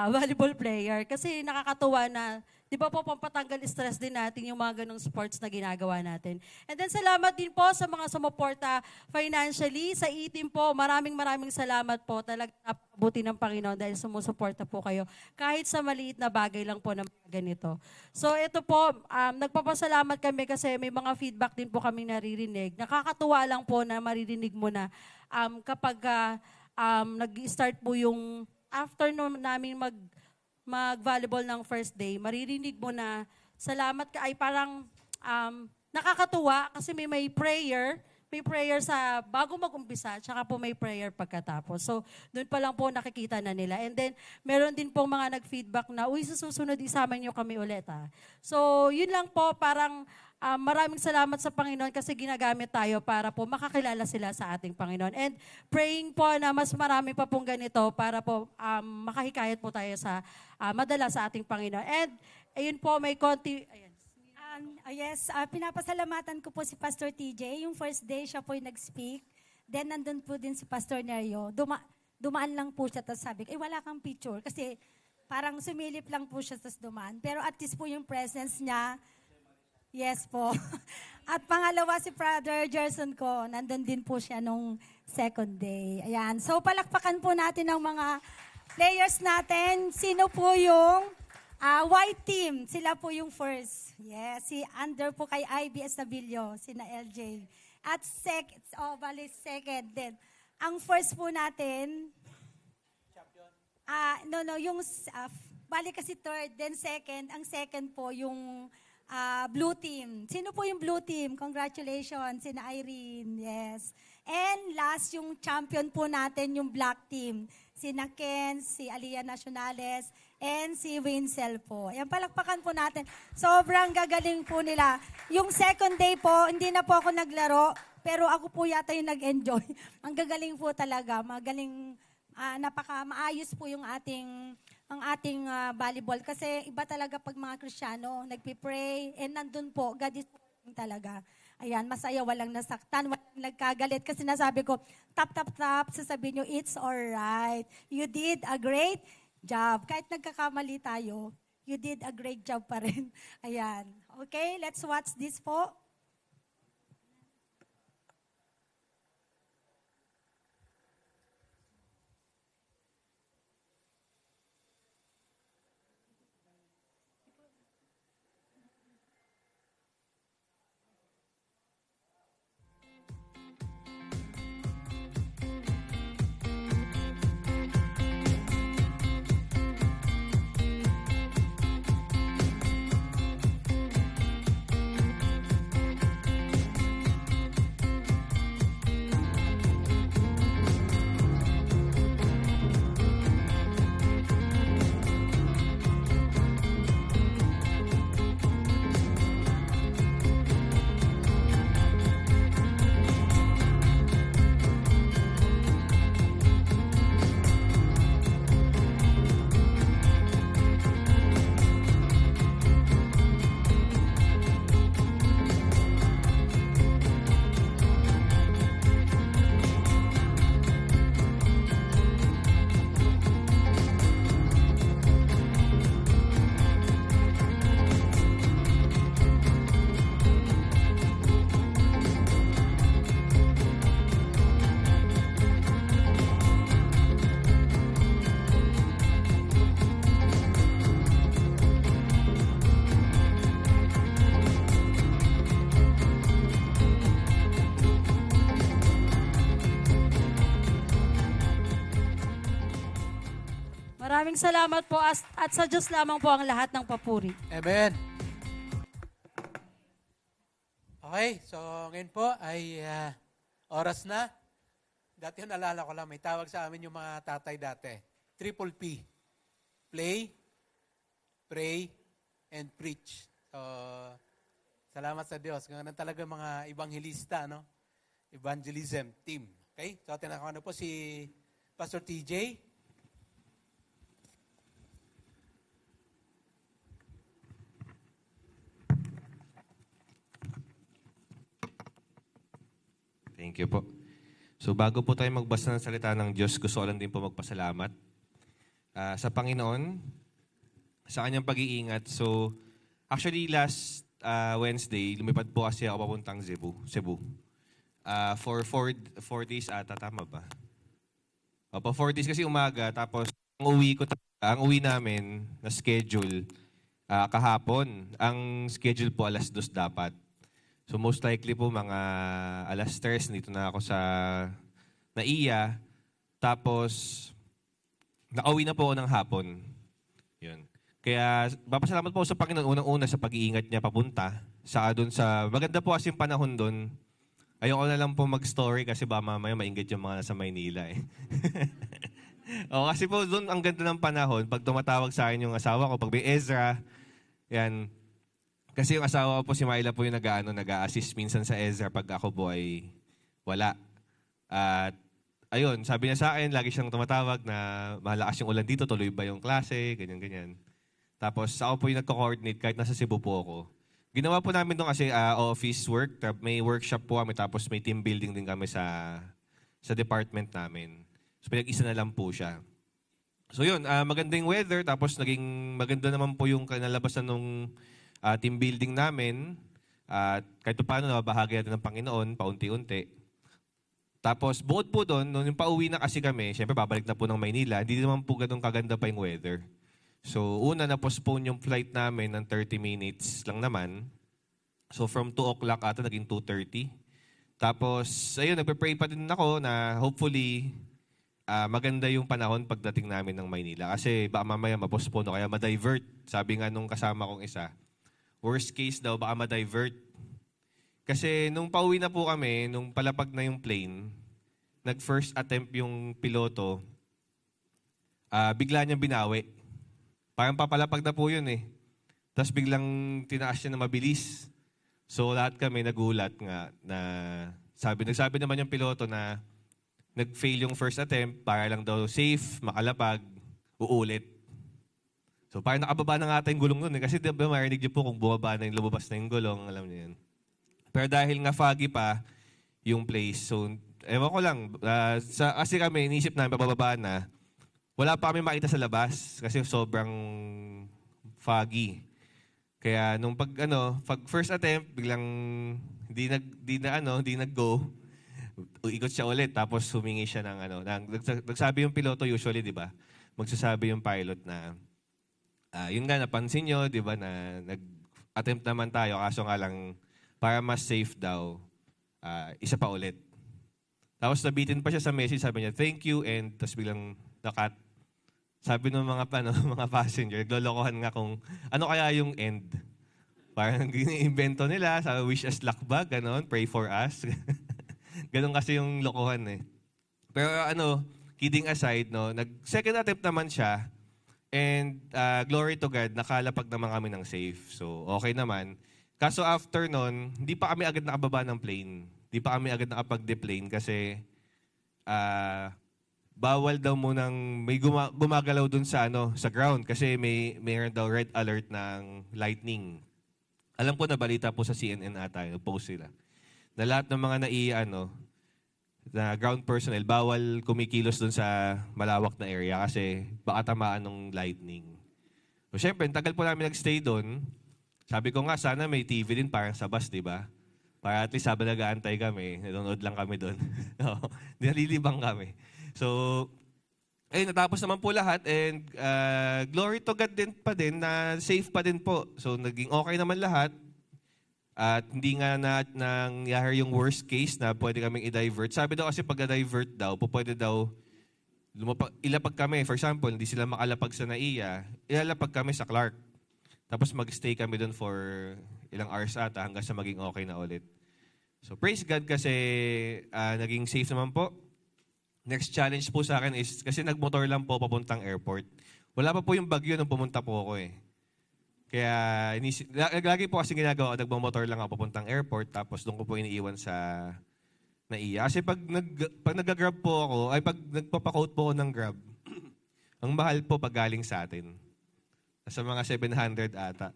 volleyball player. Kasi nakakatuwa na, di ba po, pampatanggal stress din natin yung mga ganong sports na ginagawa natin. And then salamat din po sa mga sumuporta financially. Sa itim po, maraming salamat po. Talagang napabuti ng Panginoon dahil sumusuporta po kayo. Kahit sa maliit na bagay lang po na ganito. So ito po, nagpapasalamat kami kasi may mga feedback din po kami naririnig. Nakakatuwa lang po na maririnig mo na kapag nag-start po yung afternoon namin mag-volleyball ng first day, maririnig mo na salamat ka ay parang nakakatuwa kasi may prayer, may prayer sa bago mag-umpisa, tsaka po may prayer pagkatapos. So, doon pa lang po nakikita na nila. And then, meron din po mga nag-feedback na, uy, sa susunod, isama niyo kami ulit, ha. So, yun lang po, parang maraming salamat sa Panginoon kasi ginagamit tayo para po makakilala sila sa ating Panginoon. And praying po na mas marami pa pong ganito para po makahikayat po tayo sa madala sa ating Panginoon. And, ayun po, may konti, ayan. Yes, pinapasalamatan ko po si Pastor TJ. Yung first day, siya po yung nag-speak. Then, nandun po din si Pastor Nerio. Dumaan lang po siya, tapos sabi ko, wala kang picture. Kasi parang sumilip lang po siya, tapos dumaan. Pero at least po yung presence niya, yes po. At pangalawa, si Brother Gerson ko, nandun din po siya nung second day. Ayan. So, palakpakan po natin ang mga players natin. Sino po yung white team? Sila po yung first. Yes, si under po kay IB Estabillo, sina LJ. At second, second din. Ang first po natin, yung, bali kasi third, then second. Ang second po yung blue team. Sino po yung blue team? Congratulations, sina Irene, yes. And last, yung champion po natin, yung black team. Sina Ken, si Aliyah Nacionales, and si Winsel po. Ayan, palakpakan po natin. Sobrang gagaling po nila. Yung second day po, hindi na po ako naglaro, pero ako po yata yung nag-enjoy. Ang gagaling po talaga. Magaling, maayos po yung ang ating volleyball. Kasi iba talaga pag mga Kristiyano, nagpipray, and nandun po, God is talaga. Ayan, masaya, walang nasaktan, walang nagkagalit. Kasi nasabi ko, tap, sasabihin nyo, it's alright. You did a great job. Kahit nagkakamali tayo, you did a great job pa rin. Ayan. Okay, let's watch this po. Maraming salamat po at sa Diyos lamang po ang lahat ng papuri. Amen. Okay, so ngayon po ay oras na. Dati naalala ko lang, may tawag sa amin yung mga tatay dati. Triple P. Play, pray, and preach. So, salamat sa Diyos. Ganun talaga mga evangelista, no? Evangelism team. Okay? So, tinakaw na po si Pastor TJ. Thank you po. So bago po tayo magbasa ng salita ng Diyos, gusto ko lang din po magpasalamat sa Panginoon, sa kanyang pag-iingat. So actually last Wednesday, lumipad po kasi ako papuntang Cebu. For 4 days ata, tama ba? Opo, 4 days kasi umaga, tapos ang uwi namin na schedule kahapon. Ang schedule po alas 2 dapat. So most likely po mga alas 3 dito na ako sa NAIA. Tapos nakauwi na po ako ng hapon. Yun. Kaya papasalamat po sa Panginoon unang-una sa pag-iingat niya papunta. Doon sa maganda po kasi yung panahon doon. ayoko na lang po mag-story kasi ba mamaya mainggit yung mga nasa Maynila eh. O, kasi po doon ang ganda ng panahon, pag tumatawag sa akin yung asawa ko, pag may Ezra, yan. Kasi yung asawa ko po, si Myla po yung nag-a-assist minsan sa Ezra pag ako po ay wala. At ayun, sabi niya sa akin, lagi siyang tumatawag na malakas yung ulan dito, tuloy ba yung klase, ganyan-ganyan. Tapos ako po yung nagko-coordinate kahit nasa Cebu po ako. Ginawa po namin doon kasi office work, may workshop po kami, tapos may team building din kami sa department namin. So pinag-isa na lang po siya. So yun, magandang weather, tapos naging maganda naman po yung kinalabasan ng team building namin. At kahit paano nabahagi natin ng Panginoon, paunti-unti. Tapos bukod po doon, nung pauwi na kasi kami, syempre babalik na po ng Maynila, hindi naman po ganun kaganda pa yung weather. So una na-postpone yung flight namin ng 30 minutes lang naman. So from 2 o'clock ata, naging 2:30. Tapos ayun, nagpe-pray pa din ako na hopefully maganda yung panahon pagdating namin ng Maynila. Kasi baka mamaya ma-postpone o kaya ma-divert. Sabi nga nung kasama kong isa, worst case daw, baka ma-divert. Kasi nung pauwi na po kami, nung palapag na yung plane, nag-first attempt yung piloto, bigla niyang binawi. Parang papalapag na po yun eh. Tapos biglang tinaas niya na mabilis. So lahat kami nagulat nga na nagsabi naman yung piloto na nag-fail yung first attempt para lang daw safe, makalapag, uulit. So parang nakababa na nga ata yung gulong nun eh. Kasi diba marinig niyo po kung bumaba na yung lumabas na yung gulong, alam niyo yun. Pero dahil nga foggy pa yung place, so ewan ko lang, kasi kami, inisip namin pababa na, wala pa kami makita sa labas kasi sobrang foggy. Kaya nung pag first attempt, biglang hindi nag-go. Ikot siya ulit, tapos humingi siya ng nagsabi yung piloto usually, di ba? Magsasabi yung pilot na, yun nga, napansin nyo, di ba, na nag-attempt naman tayo, kaso nga lang, para mas safe daw, isa pa ulit. Tapos nabitin pa siya sa message, sabi niya, thank you, and tapos biglang nakat. Sabi ng mga passenger, naglolokohan nga kung ano kaya yung end. Parang gini-invento nila, sa wish us luck ba, ganon, pray for us. Ganon kasi yung lokohan eh. Pero kidding aside, nag-second attempt naman siya, and glory to God, nakalapag naman kami ng safe. So, okay naman. Kaso after nun, hindi pa kami agad nakababa ng plane. Hindi pa kami agad nakapag-deplane kasi bawal daw munang may gumagalaw dun sa ground kasi mayroon daw red alert ng lightning. Alam ko na balita po sa CNN ata, nag-post sila. Na lahat ng mga na ground personnel, bawal kumikilos dun sa malawak na area kasi baka tamaan ng lightning. So, syempre, tagal po namin nag-stay dun. Sabi ko nga, sana may TV din parang sa bus, di ba? Para at least habang nag-aantay kami, nanonood lang kami dun. Nalilibang kami. So, natapos naman po lahat and glory to God din pa din na safe pa din po. So, naging okay naman lahat. At hindi nga nangyari yung worst case na pwede kaming i-divert. Sabi daw kasi pag i-divert daw, pwede daw ilapag kami. For example, hindi sila makalapag sa NAIA, ilalapag kami sa Clark. Tapos mag-stay kami doon for ilang hours ata hanggang sa maging okay na ulit. So praise God kasi naging safe naman po. Next challenge po sa akin is, kasi nagmotor lang po papuntang airport. Wala pa po yung bagyo nung pumunta po ako eh. Kaya, lagi po kasi ginagawa, nagmamotor lang ako papuntang airport, tapos doon ko po iniiwan sa NAIA. Kasi pag nag-grab po ako, pag nagpapakout po ako ng grab, ang mahal po pag galing sa atin. Sa mga 700 ata.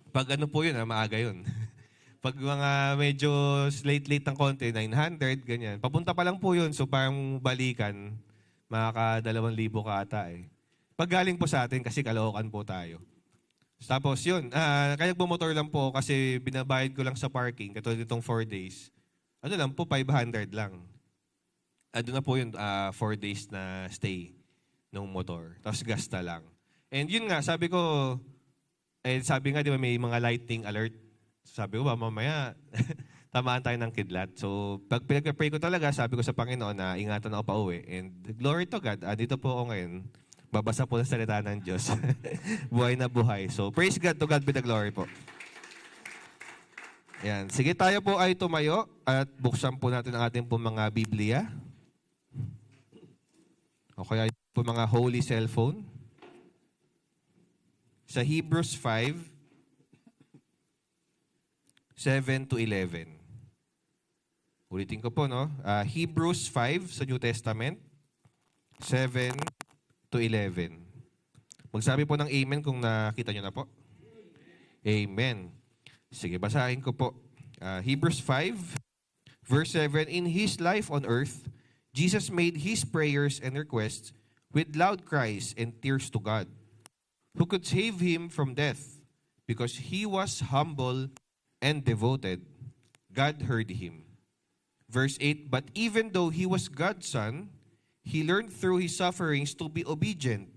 Pag po yun, maaga yun. Pag mga medyo late ng konti, 900, ganyan. Papunta pa lang po yun, so parang balikan, makaka 2,000 ka ata eh. Pag galing po sa atin, kasi Caloocan po tayo. Tapos yun, kaya nagbumotor lang po kasi binabayad ko lang sa parking, katulad itong 4 days. Lang po, 500 lang. Doon na po yun, 4 days na stay ng motor. Tapos gasta lang. And yun nga, sabi nga, di ba may mga lightning alert. Sabi ko ba, mamaya, tamaan tayo ng kidlat. So, pag pinag-pray ko talaga, sabi ko sa Panginoon na ingatan ako pa uwi. And glory to God, dito po ako ngayon. Babasa po ng salita ng Diyos. Buhay na buhay. So, praise God, to God be the glory po. Ayan. Sige, tayo po ay tumayo at buksan po natin ang ating po mga Biblia. O kaya po mga holy cellphone. Sa Hebrews 5, 7 to 11. Ulitin ko po, no? Hebrews 5 sa New Testament, 7 to 11. Magsabi po ng amen kung nakita nyo na po. Amen. Sige, basahin ko po. Hebrews 5, verse 7, In His life on earth, Jesus made His prayers and requests with loud cries and tears to God, who could save Him from death, because He was humble and devoted. God heard Him. Verse 8, But even though He was God's Son, He learned through His sufferings to be obedient.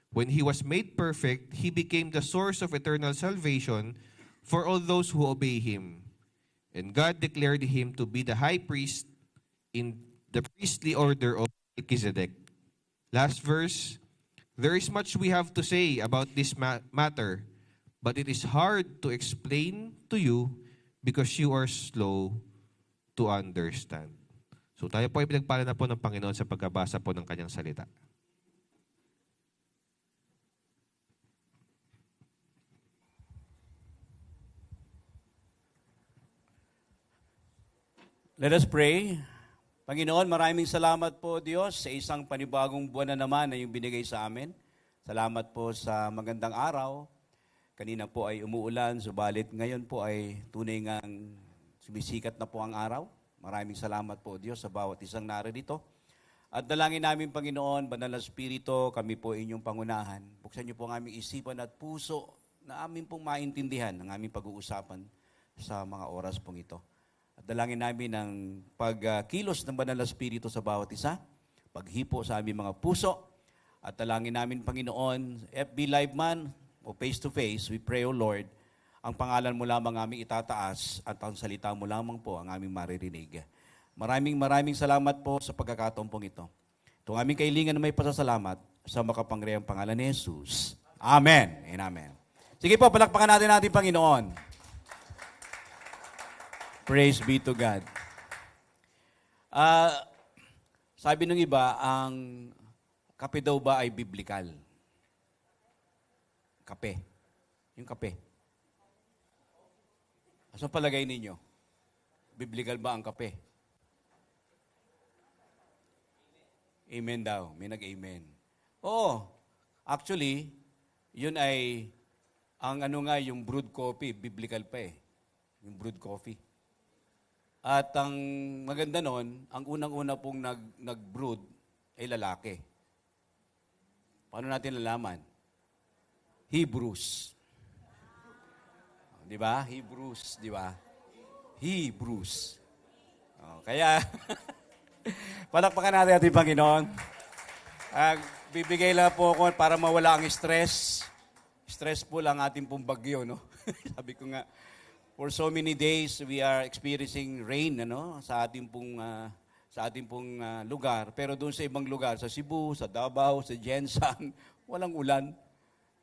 When He was made perfect, He became the source of eternal salvation for all those who obey Him. And God declared Him to be the high priest in the priestly order of Melchizedek. Last verse, There is much we have to say about this matter, but it is hard to explain to you because you are slow to understand. So tayo po ay pinagpala na po ng Panginoon sa pagkabasa po ng Kanyang salita. Let us pray. Panginoon, maraming salamat po, Diyos, sa isang panibagong buwan na naman na yung binigay sa amin. Salamat po sa magandang araw. Kanina po ay umuulan, subalit ngayon po ay tunay ngang sumisikat na po ang araw. Maraming salamat po, Diyos, sa bawat isang naririto. At dalangin namin, Panginoon, Banal na Espiritu, kami po inyong pangunahan. Buksan niyo po ang aming isipan at puso na amin pong maintindihan ang aming pag-uusapan sa mga oras pong ito. At dalangin namin ang pagkilos ng Banal na Espiritu sa bawat isa, paghipo sa aming mga puso, at dalangin namin, Panginoon, FB Live man o face-to-face, we pray, O Lord, ang pangalan mo lamang aming itataas at ang salita mo lamang po ang aming maririnig. Maraming salamat po sa pagkakataon pong ito. Itong aming kailingan na may pasasalamat sa makapangyarihang pangalan ni Jesus. Amen and amen. Sige po, palakpakan natin ating Panginoon. Praise be to God. Sabi ng iba, ang kape daw ba ay biblical? Kape. Yung kape. Asa palagay ninyo? Biblical ba ang kape? Amen daw. May nag-amen. Oo. Actually, yun ay, ang yung brewed coffee, biblical pa eh. Yung brewed coffee. At ang maganda nun, ang unang-una pong nag-brood ay lalaki. Paano natin lalaman? Hebrews. Di ba? Hebrews, di ba? Hebrews. Kaya, palakpakan natin ating Panginoon. Bibigay lang po ako para mawala ang stress. Stressful ang ating pong bagyo, no? Sabi ko nga, for so many days, we are experiencing rain, ano? Sa ating pong lugar. Pero doon sa ibang lugar, sa Cebu, sa Davao, sa Jensan, walang ulan.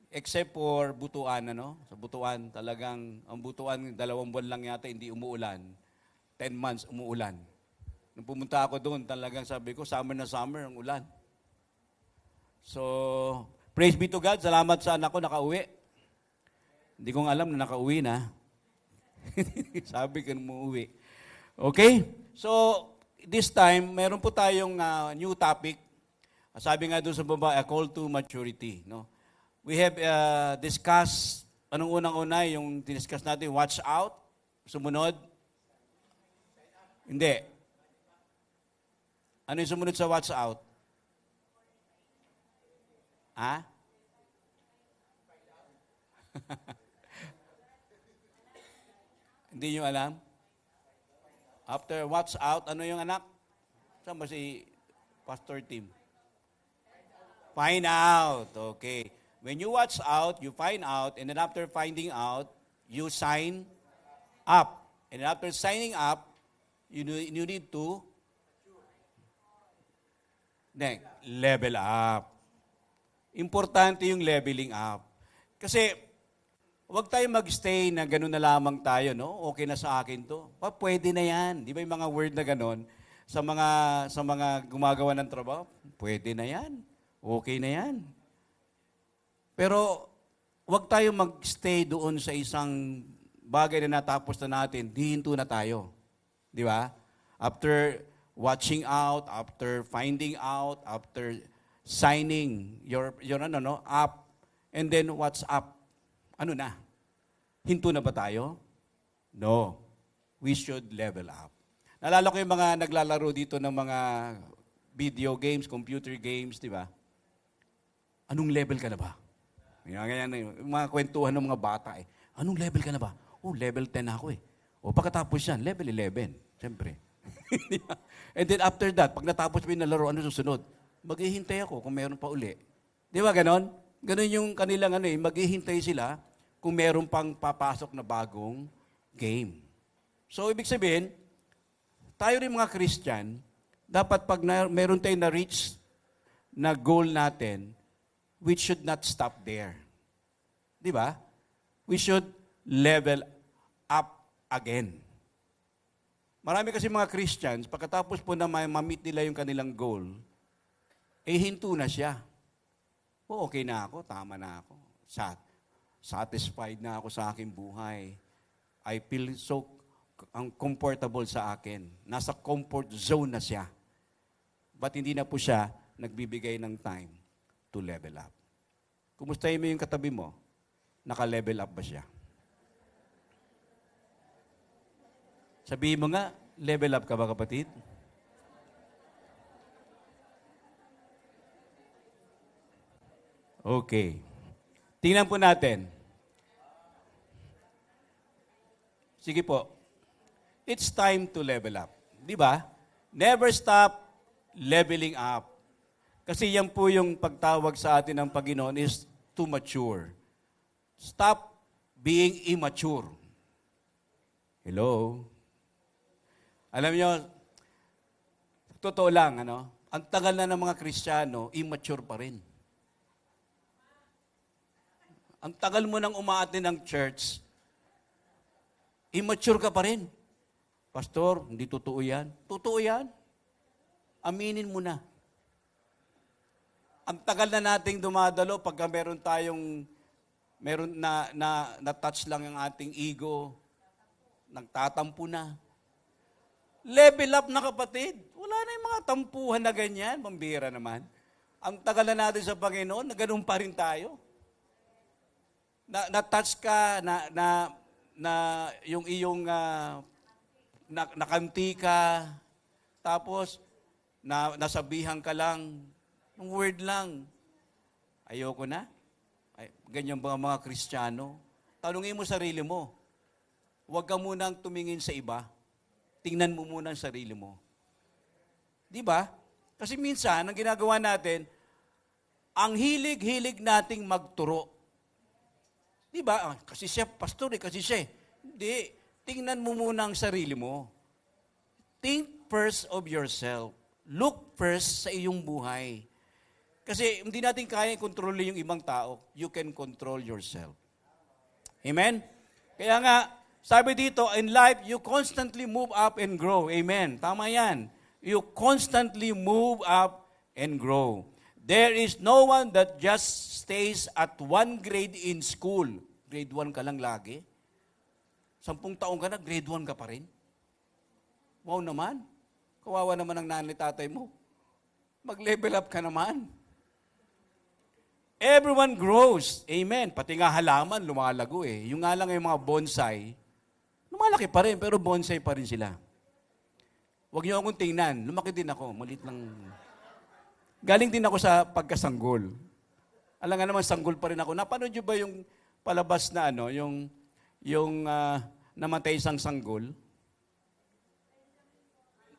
Except for Butuan, ano? Sa Butuan, talagang, ang Butuan, 2 buwan lang yata hindi umuulan. 10 months umuulan. Nung pumunta ako doon, talagang sabi ko, summer na summer ang ulan. So, praise be to God. Salamat sa anak ko, nakauwi. Hindi ko alam na nakauwi na. Sabi ko nung umuwi. Okay? So, this time, meron po tayong new topic. Sabi nga doon sa baba, a call to maturity. No? We have discussed, anong unang-una, yung diniscuss natin, watch out. Sumunod? Hindi. Ano yung sumunod sa watch out? Ha? Hindi nyo alam? After watch out, ano yung anak? Saan ba si Pastor Tim? Find out. Okay. When you watch out, you find out, and then after finding out, you sign up. And then after signing up, you need to level up. Importante yung leveling up. Kasi, Huwag tayo mag-stay na gano'n na lamang tayo, no? Okay na sa akin to. Pwede na yan. Di ba yung mga word na gano'n sa mga gumagawa ng trabaho? Pwede na yan. Okay na yan. Pero huwag tayo mag-stay doon sa isang bagay na natapos na natin, dihinto na tayo. Di ba? After watching out, after finding out, after signing your up, and then what's up? Ano na? Hinto na ba tayo? No. We should level up. Naalala ko yung mga naglalaro dito ng mga video games, computer games, di ba? Anong level ka na ba? Ganyan, yung mga kwentuhan ng mga bata eh. Anong level ka na ba? Oh, level 10 ako eh. O pagkatapos yan, level 11. Siyempre. And then after that, pag natapos mo yung nalaro, ano susunod? Maghihintay ako kung meron pa uli. Di ba ganon? Ganon yung kanilang maghihintay sila kung meron pang papasok na bagong game. So, ibig sabihin, tayo rin mga Christian, dapat pag meron tayong na-reach na goal natin, we should not stop there. Di ba? We should level up again. Marami kasi mga Christians, pagkatapos po na ma-meet nila yung kanilang goal, hinto na siya. Okay na ako, tama na ako. Satisfied na ako sa aking buhay. I feel so comfortable sa akin. Nasa comfort zone na siya. But hindi na po siya nagbibigay ng time to level up. Kumustahin mo yung katabi mo? Naka-level up ba siya? Sabihin mo nga, level up ka ba, kapatid? Okay. Tingnan po natin. Sige po. It's time to level up. Di ba? Never stop leveling up. Kasi yan po yung pagtawag sa atin ng Panginoon is to mature. Stop being immature. Hello? Alam niyo, totoo lang, ang tagal na ng mga Kristiyano, immature pa rin. Ang tagal mo nang umaattend ng church, immature ka pa rin. Pastor, hindi totoo yan. Totoo yan. Aminin mo na. Ang tagal na nating dumadalo pagka meron na touch lang ang ating ego, nagtatampo na. Level up na, kapatid. Wala na yung mga tampuhan na ganyan. Pambira naman. Ang tagal na natin sa Panginoon, na ganun pa rin tayo. Na-touch ka, yung iyong nakanti ka, tapos nasabihan ka lang, ng word lang. Ayoko na. Ganyan ba ang mga Kristiyano? Tanungin mo sarili mo. Huwag ka munang tumingin sa iba. Tingnan mo muna ang sarili mo. Di ba? Kasi minsan, ang ginagawa natin, ang hilig-hilig nating magturo. Di ba? Kasi siya, pastor kasi siya. Hindi. Tingnan mo muna ang sarili mo. Think first of yourself. Look first sa iyong buhay. Kasi hindi natin kaya kontrolin yung ibang tao. You can control yourself. Amen? Kaya nga, sabi dito, in life, you constantly move up and grow. Amen? Tama yan. You constantly move up and grow. There is no one that just stays at one grade in school. Grade 1 ka lang lagi. 10 taong ka na, grade 1 ka pa rin. Wow naman. Kawawa naman ang nanay tatay mo. Mag-level up ka naman. Everyone grows. Amen. Pati nga halaman, lumalago eh. Yung nga lang yung mga bonsai, lumalaki pa rin, pero bonsai pa rin sila. Huwag niyo akong tingnan. Lumaki din ako. Malit lang. Galing din ako sa pagkasanggol. Alam nga naman, sanggol pa rin ako. Napanood niyo ba yung palabas na yung namatay isang sanggol?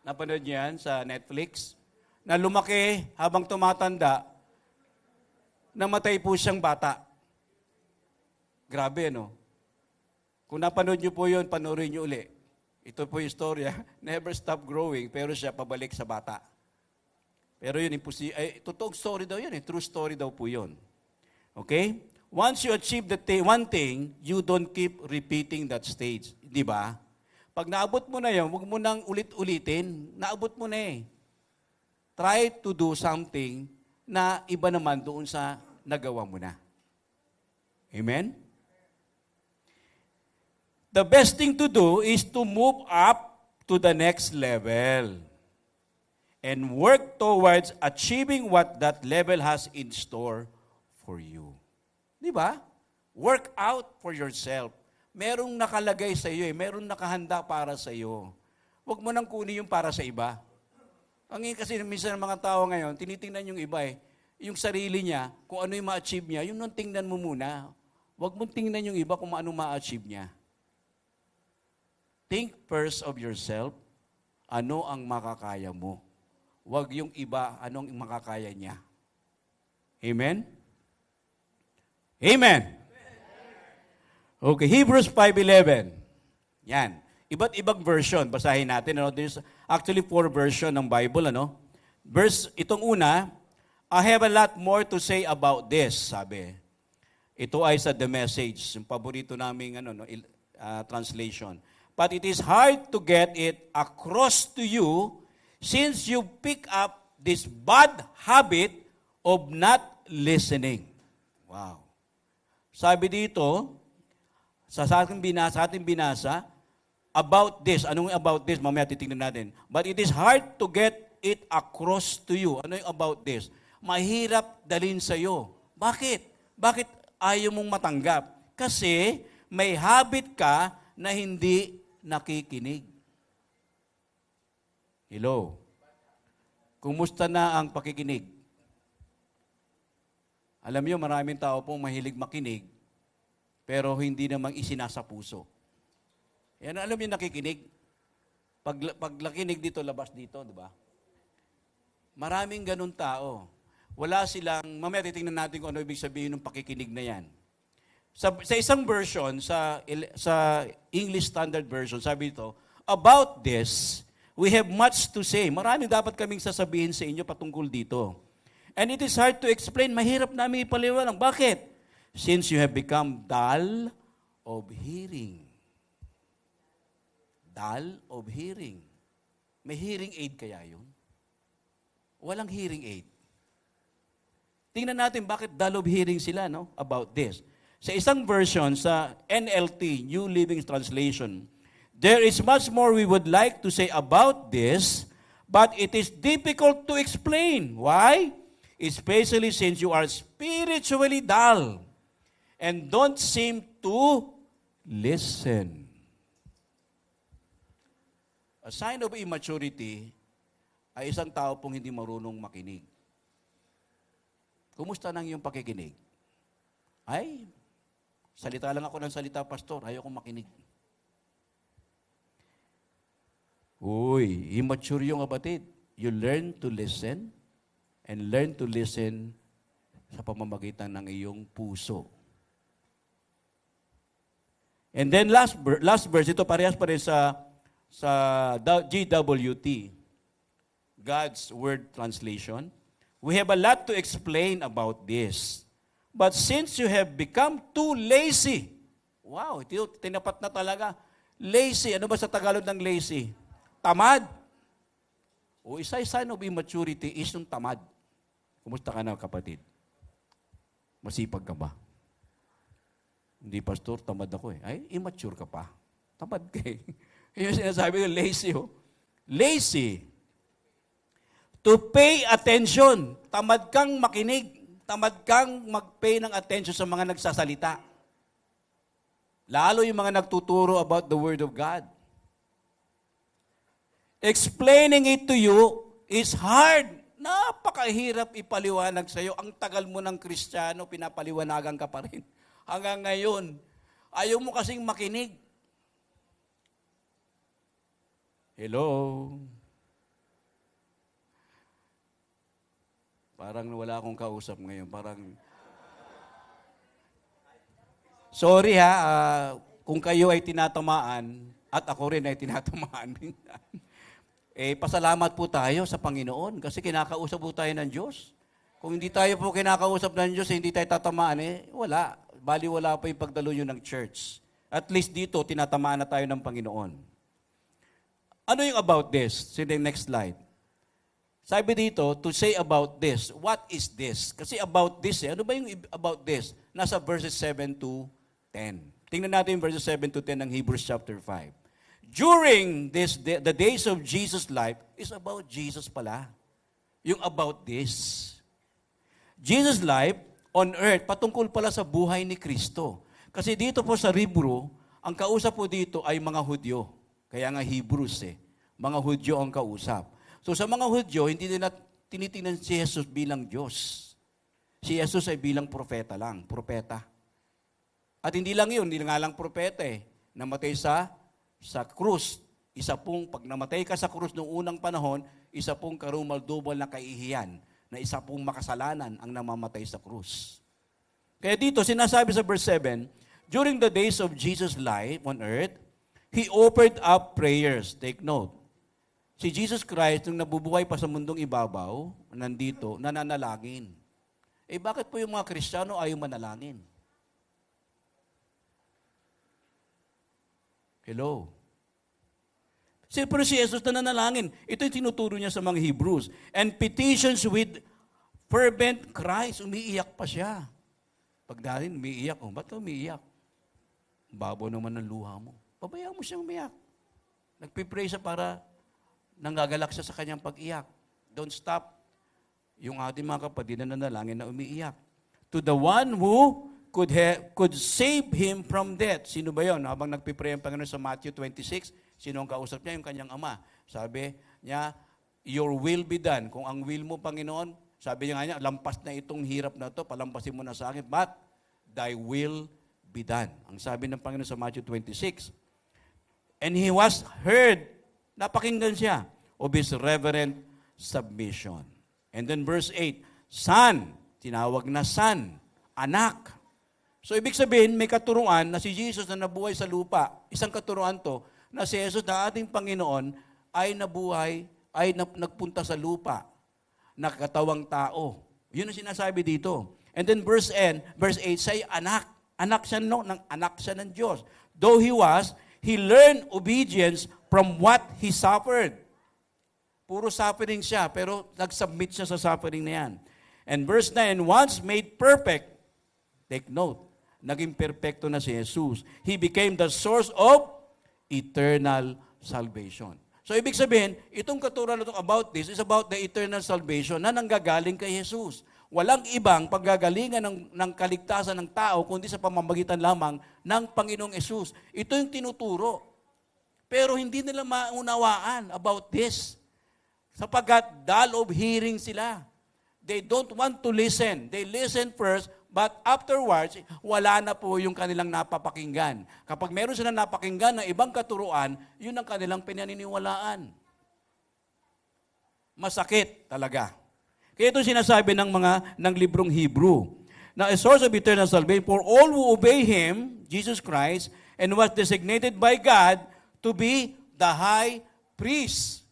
Napanood niyo yan sa Netflix? Na lumaki habang tumatanda, namatay po siyang bata. Grabe, no? Kung napanood niyo po yun, panoorin niyo uli. Ito po yung storya. Never stop growing, pero siya pabalik sa bata. Pero yun, totoong story daw yun eh. True story daw po yun. Okay? Once you achieve one thing, you don't keep repeating that stage. Di ba? Pag naabot mo na yun, huwag mo nang ulit-ulitin. Naabot mo na eh. Try to do something na iba naman doon sa nagawa mo na. Amen? The best thing to do is to move up to the next level and work towards achieving what that level has in store for you. Di ba? Work out for yourself. Merong nakalagay sa iyo merong nakahanda para sa iyo. Huwag mo nang kunin yung para sa iba. Kasi minsan ng mga tao ngayon, tinitingnan yung iba yung sarili niya, kung ano yung ma-achieve niya, yung nung tingnan mo muna. Huwag mong tingnan yung iba kung ano ma-achieve niya. Think first of yourself, ano ang makakaya mo. Huwag yung iba, anong makakaya niya. Amen? Amen! Okay, Hebrews 5:11. Yan. Iba't ibang version, basahin natin. There's actually 4 version ng Bible. Itong una, I have a lot more to say about this, sabi. Ito ay sa The Message, yung paborito naming translation. But it is hard to get it across to you since you pick up this bad habit of not listening. Wow. Sabi dito, sa ating binasa, about this. Anong about this? Mamaya titingnan natin. But it is hard to get it across to you. Ano yung about this? Mahirap dalhin sa iyo. Bakit? Bakit ayaw mong matanggap? Kasi may habit ka na hindi nakikinig. Hello? Kumusta na ang pakikinig? Alam niyo, maraming tao pong mahilig makinig, pero hindi namang isinasa puso. Yan, alam niyo, nakikinig. Pag nakinig dito, labas dito, di ba? Maraming ganun tao. Wala silang, mamaya titingnan natin kung ano ibig sabihin ng pakikinig na yan. Sa isang version, sa English Standard Version, sabi ito, about this, we have much to say. Marami dapat kaming sasabihin sa inyo patungkol dito. And it is hard to explain. Mahirap namin ipaliwanag. Bakit? Since you have become dull of hearing. Dull of hearing. May hearing aid kaya yun? Walang hearing aid. Tingnan natin bakit dull of hearing sila, about this. Sa isang version, sa NLT, New Living Translation, there is much more we would like to say about this, but it is difficult to explain. Why? Especially since you are spiritually dull and don't seem to listen. A sign of immaturity ay isang tao pong hindi marunong makinig. Kumusta nang iyong pakikinig? Ay, salita lang ako ng salita, pastor. Ayaw kong makinig. Uy, immature yung kapatid. You learn to listen and learn to listen sa pamamagitan ng iyong puso. And then last verse, ito parehas pa rin sa GWT, God's Word Translation. We have a lot to explain about this. But since you have become too lazy, wow, ito tinapat na talaga. Lazy, ano ba sa Tagalog ng lazy? Tamad. O isa sign of immaturity is yung tamad. Kumusta ka na, kapatid? Masipag ka ba? Hindi, pastor, tamad ako eh. Ay, immature ka pa. Tamad ka eh. Yung sinasabi ko, lazy oh. Lazy. To pay attention. Tamad kang makinig. Tamad kang mag-pay ng attention sa mga nagsasalita. Lalo yung mga nagtuturo about the Word of God. Explaining it to you is hard. Napakahirap ipaliwanag sa iyo. Ang tagal mo ng Kristiyano, pinapaliwanagan ka pa rin. Hanggang ngayon, ayaw mo kasing makinig. Hello? Parang wala akong kausap ngayon. Parang, sorry kung kayo ay tinatamaan at ako rin ay tinatamaan. Pasalamat po tayo sa Panginoon kasi kinakausap po tayo ng Diyos. Kung hindi tayo po kinakausap ng Diyos, hindi tayo tatamaan, wala. Baliwala pa yung pagdalo nyo ng church. At least dito, tinatamaan na tayo ng Panginoon. Ano yung about this? See the next slide. Sabi dito, to say about this. What is this? Kasi about this, ano ba yung about this? Nasa verses 7 to 10. Tingnan natin yung verses 7 to 10 ng Hebrews chapter 5. During the days of Jesus' life is about Jesus pala. Yung about this. Jesus' life on earth, patungkol pala sa buhay ni Kristo. Kasi dito po sa Hebrew, ang kausap po dito ay mga Hudyo. Kaya nga Hebrews Mga Hudyo ang kausap. So sa mga Hudyo, hindi nila tinitingnan si Jesus bilang Diyos. Si Jesus ay bilang propeta lang, propeta. At hindi lang yun, hindi nga lang propeta Namatay sa krus. Pag namatay ka sa krus noong unang panahon, isa pong karumal-dubol na kaihiyan na isa pong makasalanan ang namamatay sa krus. Kaya dito, sinasabi sa verse 7, during the days of Jesus' life on earth, He offered up prayers. Take note. Si Jesus Christ, nung nabubuhay pa sa mundong ibabaw, nandito, nananalangin. Bakit po yung mga Kristiyano ayaw manalangin? Hello? Pero si Jesus na nanalangin. Ito yung tinuturo niya sa mga Hebrews. And petitions with fervent cries. Umiiyak pa siya. Pagdating, umiiyak. Ba't ka umiiyak? Babaw naman ng luha mo. Pabayaan mo siyang umiyak. Nagpipray siya para nanggagalak siya sa kanyang pag-iyak. Don't stop yung ating mga kapatid na nanalangin na umiiyak. To the one who could save him from death. Sino ba yun? Habang nagpipray ang Panginoon sa Matthew 26, sino ang kausap niya? Yung kanyang ama. Sabi niya, your will be done. Kung ang will mo, Panginoon, sabi niya nga niya, lampas na itong hirap na to, palampasin mo na sa akin, but thy will be done. Ang sabi ng Panginoon sa Matthew 26. And he was heard, napakinggan siya, of his reverent submission. And then verse 8, son, tinawag na son, anak. So ibig sabihin, may katuruan na si Jesus na nabuhay sa lupa. Isang katuruan to, na si Jesus na ating Panginoon ay nabuhay, ay nagpunta sa lupa, nakatawang tao. Yun ang sinasabi dito. And then verse 8 say anak. Anak siya ng Diyos. Though he learned obedience from what he suffered. Puro suffering siya, pero nag-submit siya sa suffering na yan. And verse 9, once made perfect, take note, naging perfecto na si Jesus. He became the source of eternal salvation. So, ibig sabihin, itong katuruan na about this is about the eternal salvation na nanggagaling kay Jesus. Walang ibang paggagalingan ng kaligtasan ng tao kundi sa pamamagitan lamang ng Panginoong Jesus. Ito yung tinuturo. Pero hindi nila maunawaan about this. Sapagkat dull of hearing sila. They don't want to listen. They listen first, but afterwards, wala na po yung kanilang napapakinggan. Kapag meron silang napakinggan ng ibang katuruan, yun ang kanilang pinaniniwalaan. Masakit talaga. Kaya ito sinasabi ng librong Hebrew. Now, a source of eternal salvation for all who obey Him, Jesus Christ, and was designated by God to be the high priest.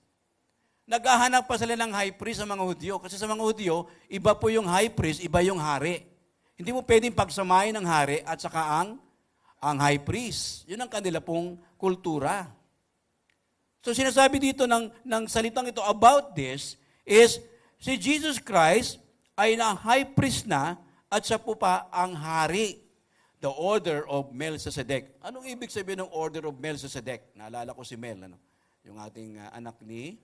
Naghahanap pa sila ng high priest sa mga Hudyo. Kasi sa mga Hudyo, iba po yung high priest, iba yung hari. Hindi mo pwedeng pagsamahin ng hari at saka ang high priest. Yun ang kanila pong kultura. So sinasabi dito ng salitang ito about this is si Jesus Christ ay na high priest na at siya po pa ang hari. The order of Melchizedek. Anong ibig sabihin ng order of Melchizedek? Naalala ko si Mel, yung ating anak ni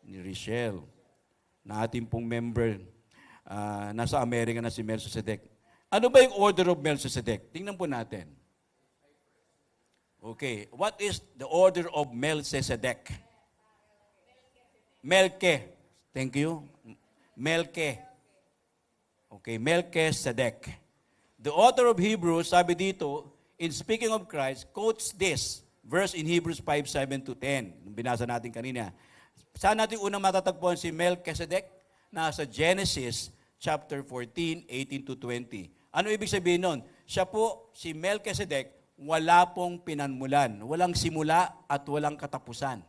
Richelle, na ating pong member, nasa Amerika na si Melchizedek. Ano ba yung order of Melchizedek? Tingnan po natin. Okay, what is the order of Melchizedek? Melke. Thank you. Melke. Okay, Melchizedek. The author of Hebrews, sabi dito, in speaking of Christ, quotes this verse in Hebrews 5:7 to 10. Binasa natin kanina. Saan natin unang matatagpuan si Melchizedek? Nasa Genesis chapter 14, 18 to 20. Ano ibig sabihin nun? Siya po, si Melchizedek, wala pong pinanmulan. Walang simula at walang katapusan.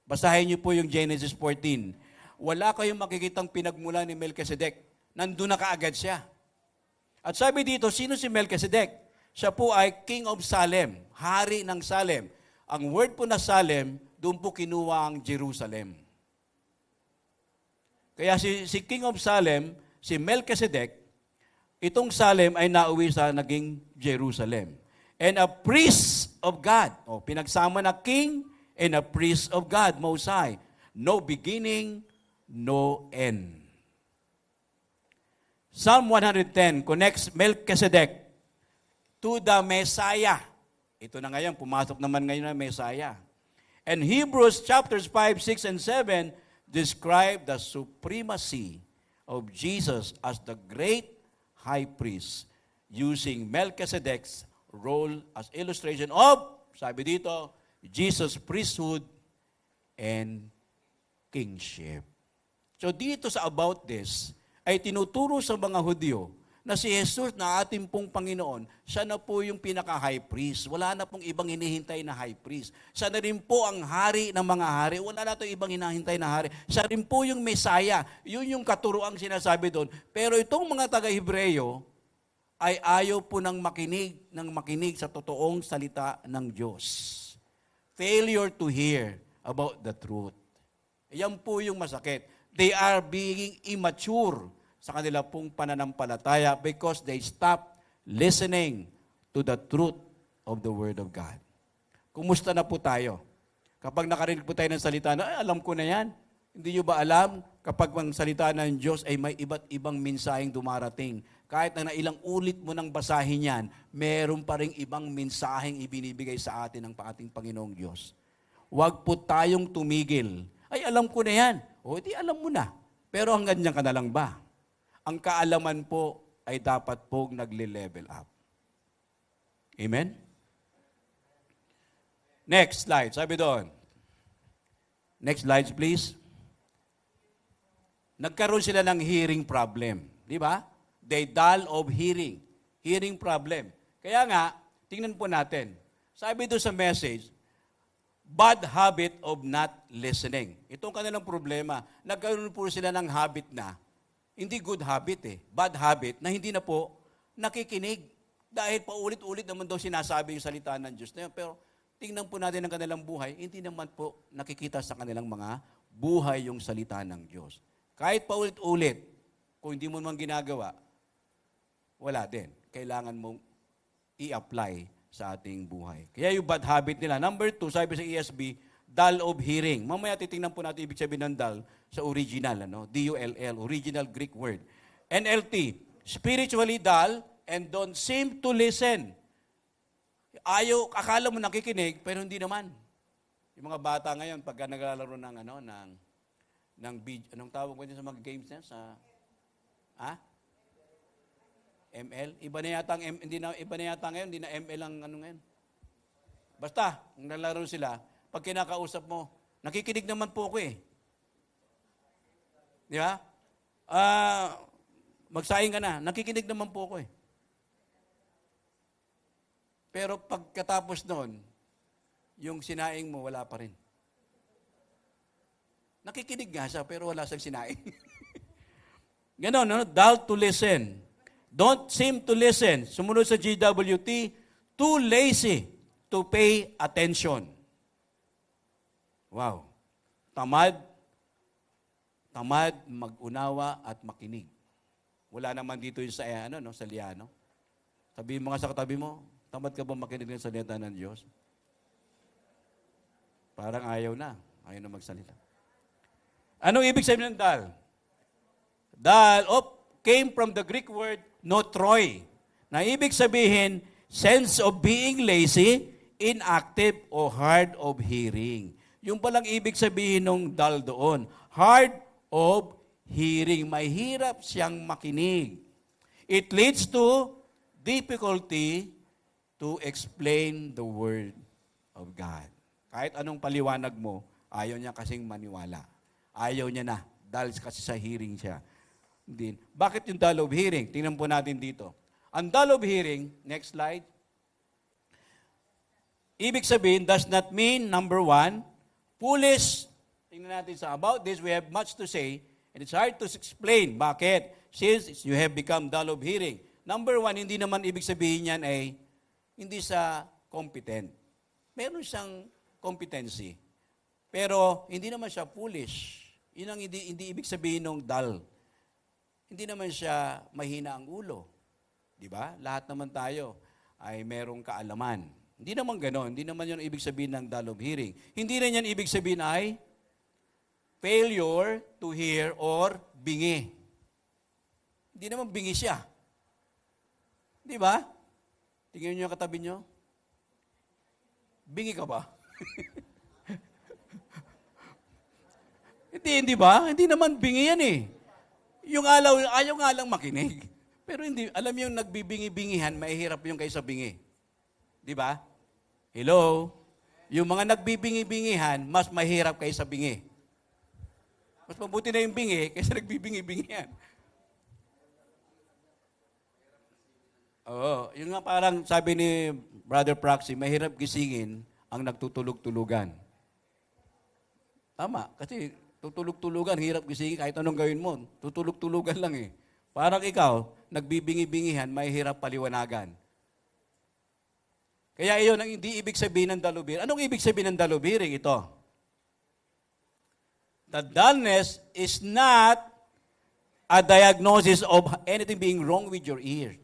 Basahin niyo po yung Genesis 14. wala kayong makikitang pinagmula ni Melchizedek. Nandun na kaagad siya. At sabi dito, sino si Melchizedek? Siya po ay King of Salem, hari ng Salem. Ang word po na Salem, doon po kinuha ang Jerusalem. Kaya si King of Salem, si Melchizedek, itong Salem ay nauwi sa naging Jerusalem. And a priest of God. O, pinagsama na king and a priest of God, Most High. No beginning, no end. Psalm 110 connects Melchizedek to the Messiah. Ito na ngayon, pumasok naman ngayon na Messiah. And Hebrews chapters 5, 6, and 7 describe the supremacy of Jesus as the great high priest using Melchizedek's role as illustration of, sabi dito, Jesus' priesthood and kingship. So dito sa about this, ay tinuturo sa mga Hudyo na si Jesus na ating pong Panginoon, siya na po yung pinaka-high priest. Wala na pong ibang hinihintay na high priest. Siya na rin po ang hari ng mga hari. Wala na itong ibang hinahintay na hari. Siya rin po yung Messiah. Yun yung katuroang sinasabi doon. Pero itong mga taga-Hebreyo ay ayaw po ng makinig sa totoong salita ng Diyos. Failure to hear about the truth. Yan po yung masakit. They are being immature sa kanila pong pananampalataya because they stop listening to the truth of the Word of God. Kumusta na po tayo? Kapag nakarinig po tayo ng salita na, alam ko na yan. Hindi nyo ba alam? Kapag ang salita ng Diyos ay may iba't ibang mensaheng dumarating. Kahit na ilang ulit mo nang basahin yan, meron pa rin ibang mensaheng ibinibigay sa atin ng ating Panginoong Diyos. Huwag po tayong tumigil. Ay, alam ko na yan. O, di alam mo na. Pero hanggang dyan ka na lang ba? Ang kaalaman po ay dapat po nagle-level up. Amen? Next slide. Sabi doon. Next slide, please. Nagkaroon sila ng hearing problem. Di ba? They dull of hearing. Hearing problem. Kaya nga, tingnan po natin. Sabi doon sa message, bad habit of not listening. Itong kanilang problema. Nagkaroon po sila ng habit na, hindi good habit bad habit na hindi na po nakikinig. Dahil paulit-ulit naman daw sinasabi yung salita ng Diyos na yun. Pero tingnan po natin ang kanilang buhay, hindi naman po nakikita sa kanilang mga buhay yung salita ng Diyos. Kahit paulit-ulit, kung hindi mo naman ginagawa, wala din. Kailangan mong i-apply sa ating buhay. Kaya yung bad habit nila. Number 2, sabi sa ESV, dull of hearing. Mamaya titingnan po natin ibig sabihin ng dull sa original, D-U-L-L, original Greek word. NLT, spiritually dull and don't seem to listen. Ayaw, akala mo nakikinig, pero hindi naman. Yung mga bata ngayon, pagka naglalaro ng anong tawag ko din sa mga games na sa ML? Iba na yata ngayon, hindi na ML ang ano ngayon. Basta, kung nalaro sila, pag kinakausap mo, nakikinig naman po ako Di ba? Magsaing ka na, nakikinig naman po ako Pero pagkatapos noon, yung sinaing mo, wala pa rin. Nakikinig nga siya, pero wala siyang sinaing. Ganon, dull to listen. Don't seem to listen. Sumunod sa GWT, too lazy to pay attention. Wow. Tamad mag-unawa at makinig. Wala naman dito yung sa sa Liano. Sabihin mo nga sa katabi mo, tamad ka ba makinig ng salita ng Diyos? Parang ayaw na magsalita. Anong ibig sabihin ng dull? Dull, came from the Greek word notroi, na ibig sabihin, sense of being lazy, inactive, o hard of hearing. Yung palang ibig sabihin ng dull doon, hard of hearing. Mahirap siyang makinig. It leads to difficulty to explain the Word of God. Kahit anong paliwanag mo, ayaw niya kasing maniwala. Ayaw niya na, dahil kasi sa hearing siya. Din. Bakit yung dull of hearing? Tingnan po natin dito. Ang dull of hearing, next slide. Ibig sabihin, does not mean, number 1, foolish tingnan natin sa about this, we have much to say, and it's hard to explain. Bakit? Since you have become dull of hearing. Number one, hindi naman ibig sabihin yan ay hindi sa competent. Meron siyang competency. Pero hindi naman siya foolish. Yun ang hindi ibig sabihin ng dull. Hindi naman siya mahina ang ulo. Di ba? Lahat naman tayo ay merong kaalaman. Hindi naman gano'n. Hindi naman yun ibig sabihin ng dull of hearing. Hindi rin yan ibig sabihin ay failure to hear or bingi. Hindi naman bingi siya. Di ba? Tingnan niyo yung katabi niyo. Bingi ka ba? Hindi ba? Hindi naman bingi yan eh. Yung ayaw nga lang makinig. Pero hindi, alam yung nagbibingi-bingihan, mahihirap yung kaysa bingi. Di ba? Hello? Yung mga nagbibingi-bingihan, mas mahirap kaysa bingi. Mas mabuti na yung bingi kaysa nagbibingi-bingihan. Oo, yun nga parang sabi ni Brother Praxi, mahirap gisingin ang nagtutulog-tulugan. Tama, kasi tutulog-tulugan, hirap gisingin kahit anong gawin mo. Tutulog-tulugan lang eh. Parang ikaw, nagbibingi-bingihan, mahirap paliwanagan. Kaya iyon ang hindi ibig sabihin ng dalubir. Anong ibig sabihin ng dalubiring ito? The dullness is not a diagnosis of anything being wrong with your ear.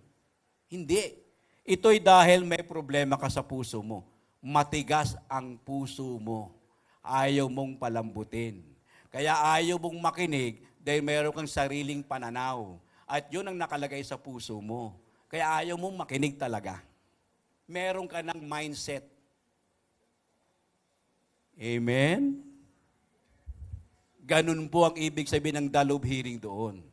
Hindi. Ito'y dahil may problema ka sa puso mo. Matigas ang puso mo. Ayaw mong palambutin. Kaya ayaw mong makinig dahil mayroon kang sariling pananaw. At yun ang nakalagay sa puso mo. Kaya ayaw mong makinig talaga. Meron ka ng mindset. Amen? Ganun po ang ibig sabihin ng dull of hearing doon.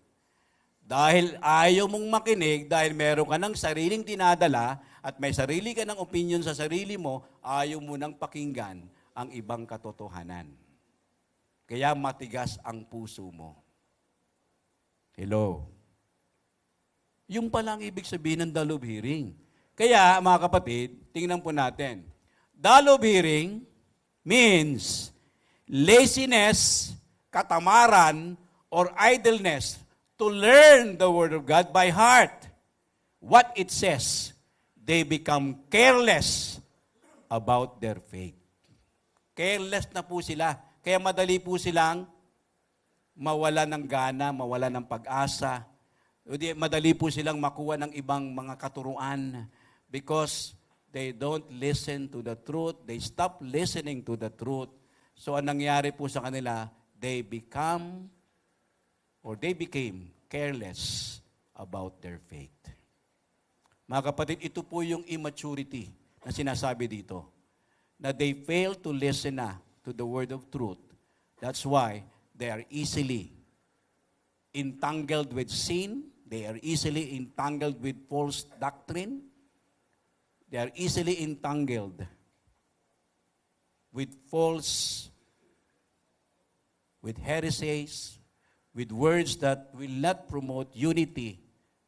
Dahil ayaw mong makinig, dahil meron ka ng sariling dinadala at may sarili ka ng opinion sa sarili mo, ayaw mo nang pakinggan ang ibang katotohanan. Kaya matigas ang puso mo. Hello? Yung pala ang ibig sabihin ng dull of hearing. Kaya, mga kapatid, tingnan po natin. Dull of hearing means laziness, katamaran, or idleness to learn the Word of God by heart. What it says, they become careless about their faith. Careless na po sila. Kaya madali po silang mawala ng gana, mawala ng pag-asa. Madali po silang makuha ng ibang mga katuruan because they don't listen to the truth. They stop listening to the truth. So, ang nangyari po sa kanila, they became careless about their faith. Mga kapatid, ito po yung immaturity na sinasabi dito. Na they fail to listen to the word of truth. That's why they are easily entangled with sin. They are easily entangled with false doctrine. They are easily entangled with with heresies, with words that will not promote unity,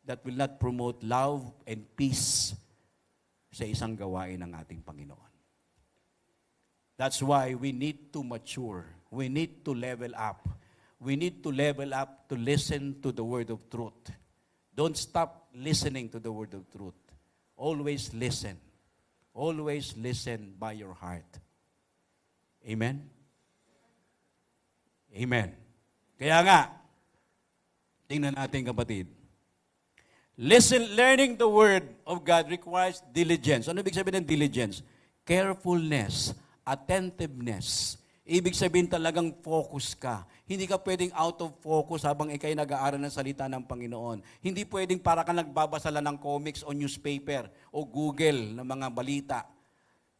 that will not promote love and peace sa isang gawain ng ating Panginoon. That's why we need to mature. We need to level up. We need to level up to listen to the word of truth. Don't stop listening to the word of truth. Always listen. Always listen by your heart. Amen? Amen. Kaya nga, tingnan natin kapatid. Learning the Word of God requires diligence. Ano ibig sabihin ng diligence? Carefulness, attentiveness. Ibig sabihin talagang focus ka. Hindi ka pwedeng out of focus habang ikay nag-aaral ng salita ng Panginoon. Hindi pwedeng para ka nagbabasa lang ng comics o newspaper o Google ng mga balita.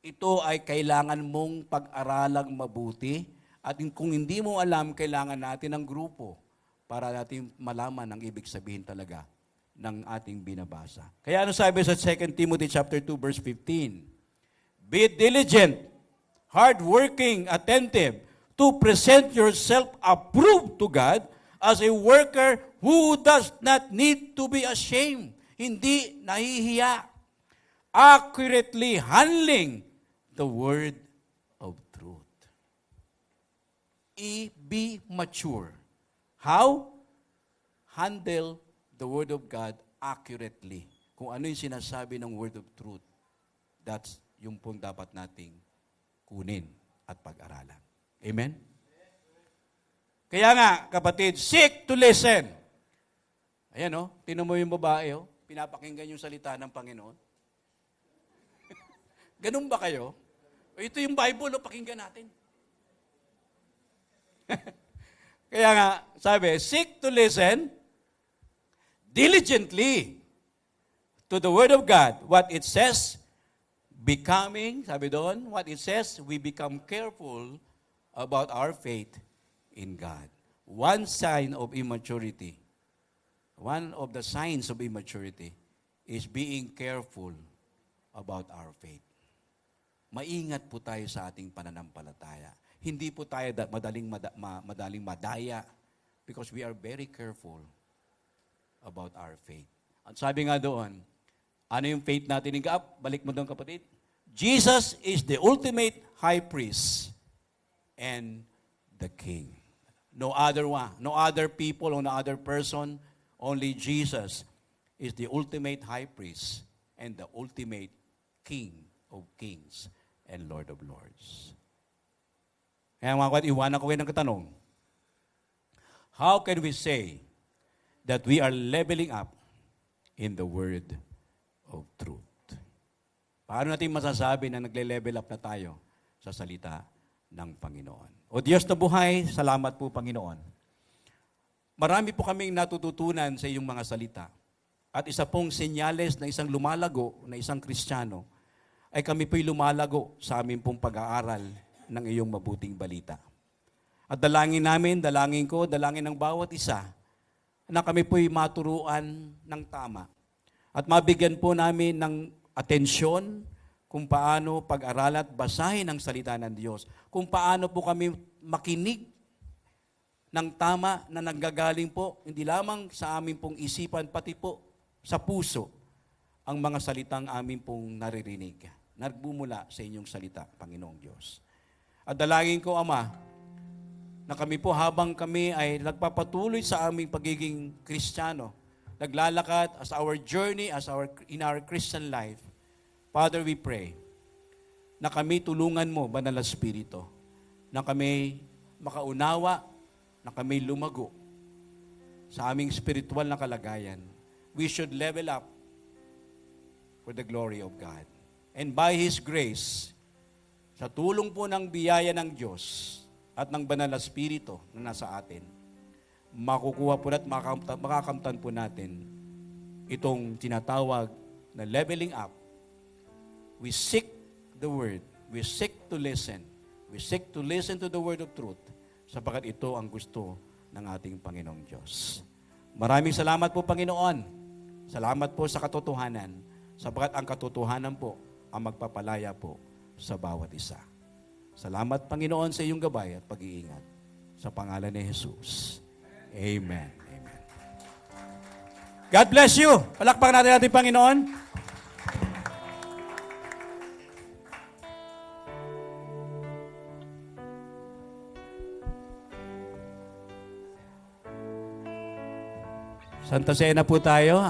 Ito ay kailangan mong pag-aralang mabuti. At kung hindi mo alam, kailangan natin ng grupo para natin malaman ang ibig sabihin talaga ng ating binabasa. Kaya ano sabi sa 2 Timothy chapter 2 verse 15? Be diligent, hardworking, attentive, to present yourself approved to God as a worker who does not need to be ashamed. Hindi nahihiya. Accurately handling the word of truth. Be mature. How? Handle the Word of God accurately. Kung ano yung sinasabi ng Word of Truth, that's yung pong dapat nating kunin at pag-aralan. Amen? Kaya nga, kapatid, seek to listen. Ayan o, tinan mo yung babae o, pinapakinggan yung salita ng Panginoon. Ganun ba kayo? O, ito yung Bible o, pakinggan natin. Kaya nga, sabi, seek to listen diligently to the Word of God. What it says, becoming, sabi doon, what it says, we become careful about our faith in God. One sign of immaturity, one of the signs of immaturity is being careful about our faith. Maingat po tayo sa ating pananampalataya. Hindi po tayo madaling madaya because we are very careful about our faith. At sabi nga doon, ano yung faith natin? Balik mo doon, kapatid. Jesus is the ultimate high priest and the king. No other one, no other people, or no other person, only Jesus is the ultimate high priest and the ultimate king of kings and Lord of lords. Kaya mga kapatid, iwanan ko kayo ng katanong. How can we say that we are leveling up in the word of truth? Paano natin masasabi na nagle-level up na tayo sa salita ng Panginoon? O Diyos na buhay, salamat po Panginoon. Marami po kaming natututunan sa iyong mga salita. At isa pong senyales na isang lumalago, na isang Kristiyano, ay kami po'y lumalago sa aming pong pag-aaral ng iyong mabuting balita. At dalangin ko, dalangin ng bawat isa, na kami po'y maturuan ng tama. At mabigyan po namin ng atensyon kung paano pag-aralan at basahin ang salita ng Diyos. Kung paano po kami makinig ng tama na nanggagaling po, hindi lamang sa aming pong isipan, pati po sa puso, ang mga salitang aming pong naririnig. Nagbumula sa inyong salita, Panginoong Diyos. At dalangin ko, Ama, na kami po habang kami ay nagpapatuloy sa aming pagiging Kristiyano, naglalakad as our journey, in our Christian life, Father, we pray na kami tulungan mo, Banal na Espiritu, na kami makaunawa, na kami lumago sa aming spiritual na kalagayan. We should level up for the glory of God. And by His grace, sa tulong po ng biyaya ng Diyos at ng Banal na Espiritu na nasa atin, makukuha po at makakamtan po natin itong tinatawag na leveling up. We seek the Word. We seek to listen. We seek to listen to the Word of truth sapagkat ito ang gusto ng ating Panginoong Diyos. Maraming salamat po, Panginoon. Salamat po sa katotohanan sapagkat ang katotohanan po ang magpapalaya po sa bawat isa. Salamat, Panginoon, sa iyong gabay at pag-iingat. Sa pangalan ni Jesus. Amen. Amen. God bless you. Palakpakan natin ating Panginoon. Santa Cena po tayo.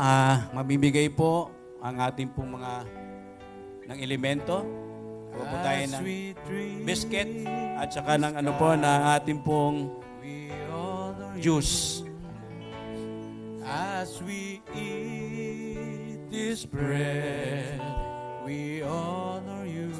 Mamimigay po ang ating pong mga ng elemento. Kuha po tayo ng biscuit at saka ng na ating pong juice. As we eat this bread, we honor you,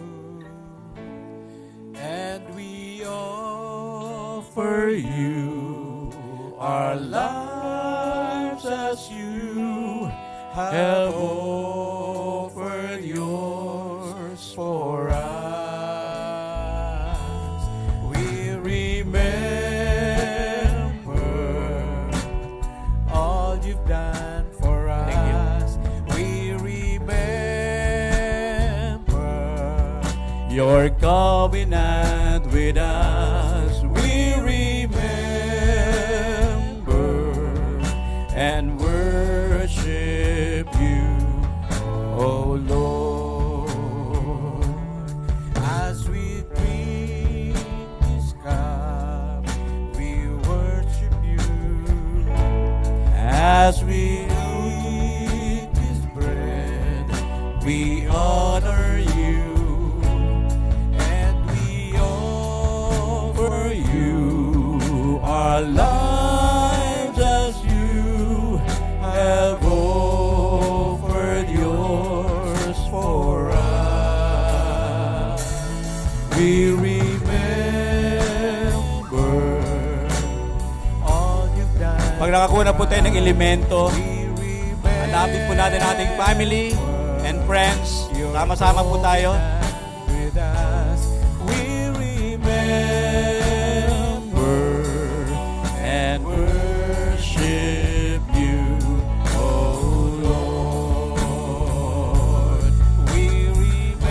and we offer you our lives as you have offered yours for us. We remember all you've done for us. We remember your covenant with us. We remember and worship you, O Lord. As we drink this cup, as we eat this bread, we honor you, and we offer you our lives as you have offered yours for us. We remember all you've done. Pag nakakuha na po tayo ng elemento, hanapin po natin ating family and friends. Sama-sama po tayo. With us, we remember and worship you, oh Lord. We remember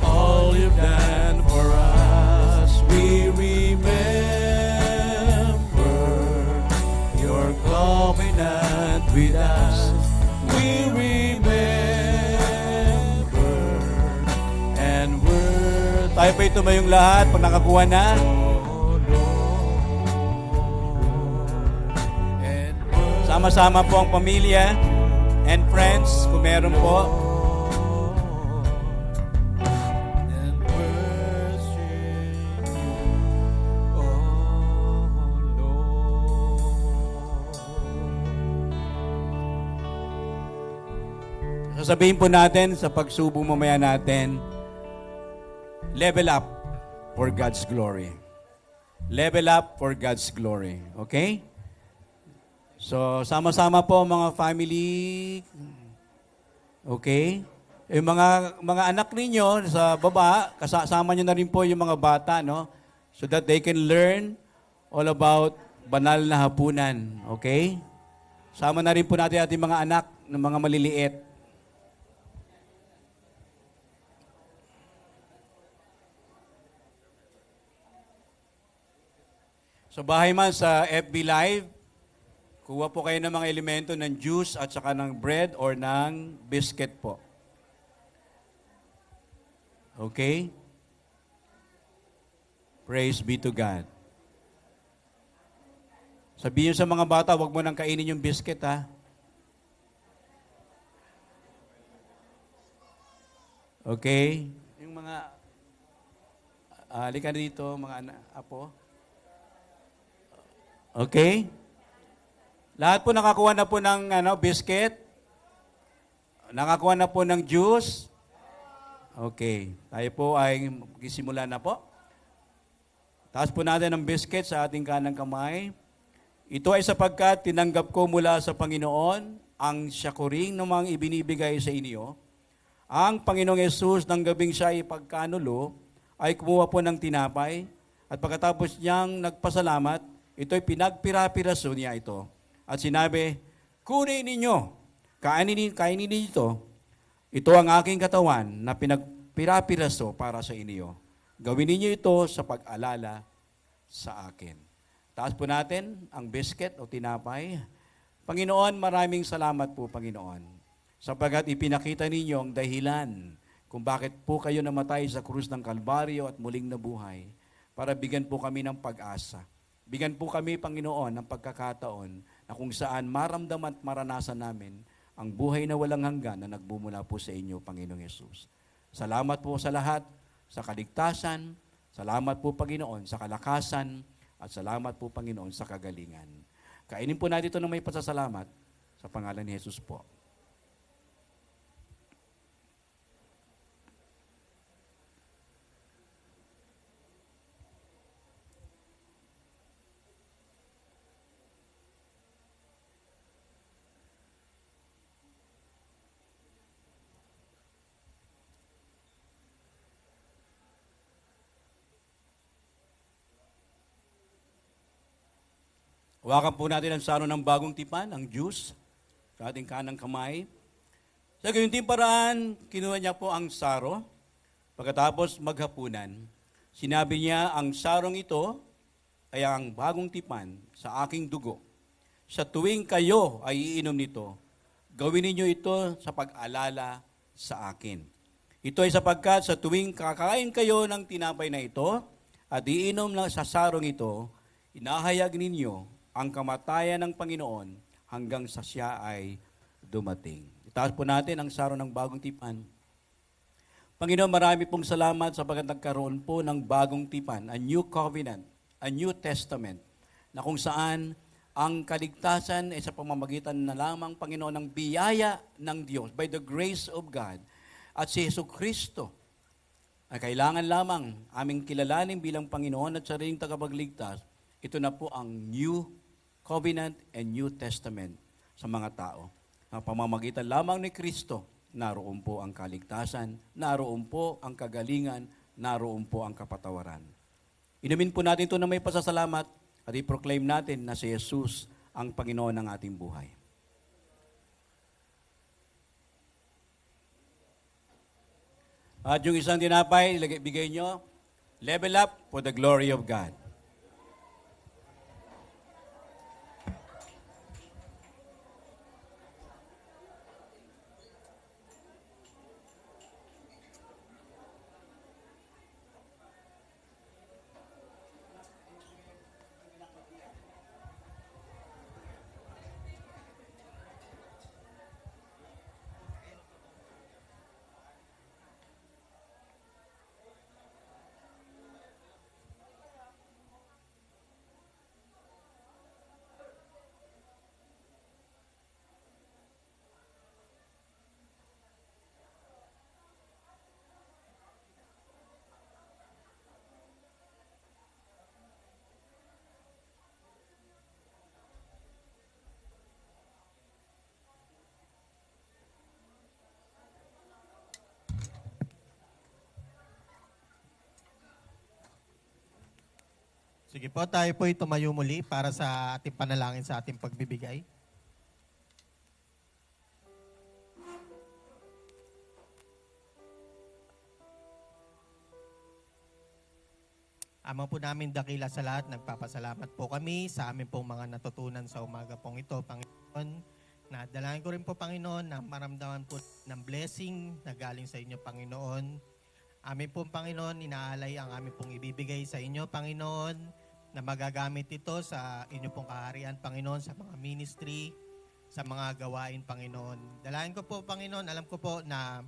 all you've done for us. We remember your covenant with us. We remember and we're Tayo po tumayong lahat pag nakakuha na. Sama-sama po ang pamilya and friends kung meron po. and worship you, oh Lord. Sasabihin po natin sa pagsubong mamaya natin, level up for God's glory. Level up for God's glory. Okay? So, sama-sama po mga family. Okay? Yung mga anak ninyo sa baba, kasama nyo na rin po yung mga bata, no? So that they can learn all about banal na hapunan. Okay? Sama na rin po natin ating mga anak ng mga maliliit. Sa bahay man sa FB Live, kuha po kayo ng mga elemento ng juice at saka ng bread or ng biscuit po. Okay? Praise be to God. Sabihin sa mga bata, huwag mo nang kainin yung biscuit, ha? Okay? Yung mga, halika dito, mga apo. Okay? Lahat po nakakuha na po ng biscuit. Nakakuha na po ng juice. Okay. Tayo po ay magsisimula na po. Taas po natin ang biscuit sa ating kanang kamay. Ito ay sapagkat tinanggap ko mula sa Panginoon ang syakuring ng mga ibinibigay sa inyo. Ang Panginoong Yesus ng gabing siya ay pagkanulo ay kumuha po ng tinapay at pagkatapos niyang nagpasalamat, ito'y pinagpira-piraso niya ito. At sinabi, kunin ninyo, kainin ninyo ito. Ito ang aking katawan na pinagpira-piraso para sa inyo. Gawin ninyo ito sa pag-alala sa akin. Taas po natin ang biscuit o tinapay. Panginoon, maraming salamat po, Panginoon, sapagkat ipinakita ninyo ang dahilan kung bakit po kayo namatay sa krus ng Kalbaryo at muling nabuhay para bigyan po kami ng pag-asa. Bigyan po kami, Panginoon, ng pagkakataon na kung saan maramdaman at maranasan namin ang buhay na walang hanggan na nagbumula po sa inyo, Panginoong Yesus. Salamat po sa lahat, sa kaligtasan. Salamat po, Panginoon, sa kalakasan. At salamat po, Panginoon, sa kagalingan. Kainin po natin ito ng may pasasalamat sa pangalan ni Jesus po. Hawakan po natin ang saro ng bagong tipan, ang juice, sa ating kanang kamay. Sa gayunting paraan, kinuha niya po ang saro. Pagkatapos maghapunan, sinabi niya, ang sarong ito ay ang bagong tipan sa aking dugo. Sa tuwing kayo ay iinom nito, gawin ninyo ito sa pag-alala sa akin. Ito ay sapagkat sa tuwing kakain kayo ng tinapay na ito at iinom sa sarong ito, Inahayag ninyo ang kamatayan ng Panginoon hanggang sa siya ay dumating. Itaas po natin ang saro ng bagong tipan. Panginoon, marami pong salamat sapagkat nagkaroon po ng bagong tipan, a new covenant, a new testament, na kung saan ang kaligtasan ay sa pamamagitan na lamang, Panginoon, ng biyaya ng Diyos, by the grace of God, at si Jesu Kristo ay kailangan lamang aming kilalanin bilang Panginoon at sariling tagapagligtas. Ito na po ang new covenant and new testament sa mga tao. Ang pamamagitan lamang ni Kristo, naroon po ang kaligtasan, naroon po ang kagalingan, naroon po ang kapatawaran. Inumin po natin ito na may pasasalamat at i-proclaim natin na si Jesus ang Panginoon ng ating buhay. At yung isang tinapay, bigay nyo, level up for the glory of God. Sige po, tayo po'y tumayo muli para sa ating panalangin sa ating pagbibigay. Ama po namin dakila sa lahat, nagpapasalamat po kami sa amin pong mga natutunan sa umaga pong ito, Panginoon. Nadalangin ko rin po, Panginoon, na maramdaman po ng blessing na galing sa inyo, Panginoon. Amin pong, Panginoon, inaalay ang amin pong ibibigay sa inyo, Panginoon, na magagamit ito sa inyo pong kaharian, Panginoon, sa mga ministry, sa mga gawain, Panginoon. Dalangin ko po, Panginoon, alam ko po na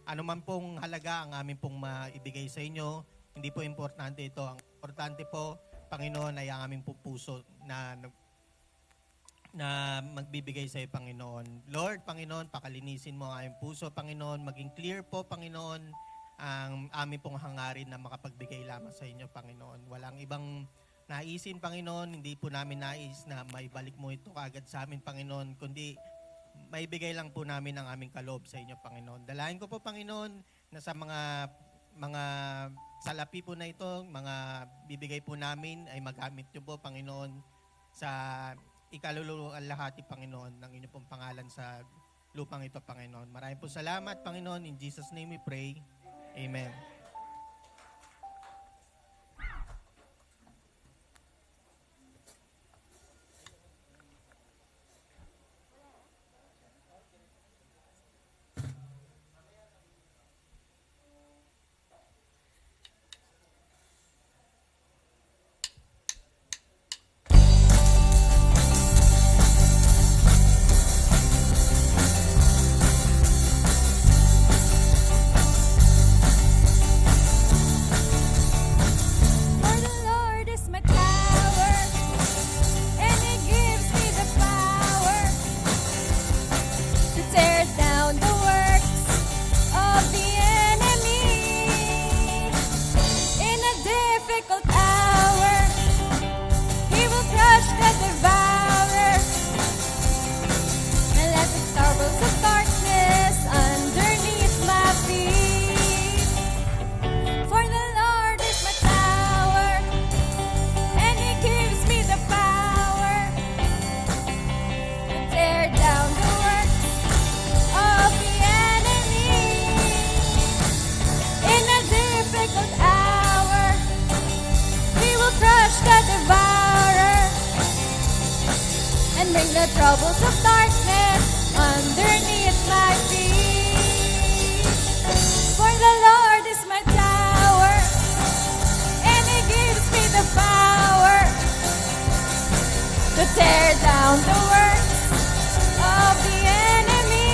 anuman pong halaga ang amin pong maibigay sa inyo, hindi po importante ito. Ang importante po, Panginoon, ay ang aming pong puso na magbibigay sa iyo, Panginoon. Lord, Panginoon, pakalinisin mo ang aming puso, Panginoon. Maging clear po, Panginoon, ang aming pong hangarin na makapagbigay lamang sa inyo, Panginoon. Walang ibang naisin, Panginoon, hindi po namin nais na maibalik mo ito kaagad sa amin, Panginoon, kundi maibigay lang po namin ang aming kaloob sa inyo, Panginoon. Dalahin ko po, Panginoon, na sa mga salapi po na ito, mga bibigay po namin ay magamit nyo po, Panginoon, sa ikaluluwalhati, Panginoon, ng inyo pong pangalan sa lupang ito, Panginoon. Maraming po salamat, Panginoon. In Jesus' name we pray. Amen. the troubles of darkness underneath my feet. For the Lord is my tower, and He gives me the power down the works of the enemy.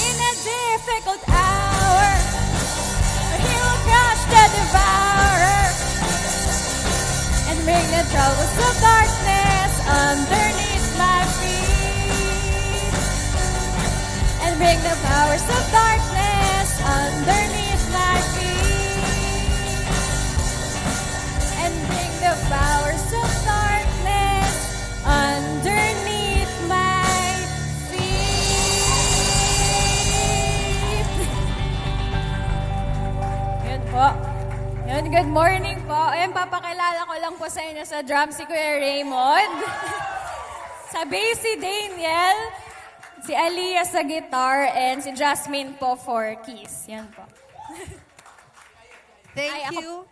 In a difficult hour, he will crush the devourer and bring the troubles of darkness underneath my feet. And bring the powers of darkness underneath my feet. And bring the powers of darkness underneath my feet. Yun po. Yun, good morning po. Ayan, papakilala ko lang po sa inyo sa drum si Kuya Raymond. Sa bass si Daniel, si Aliyah sa guitar, and si Jasmine po for keys. Yan po. Thank you.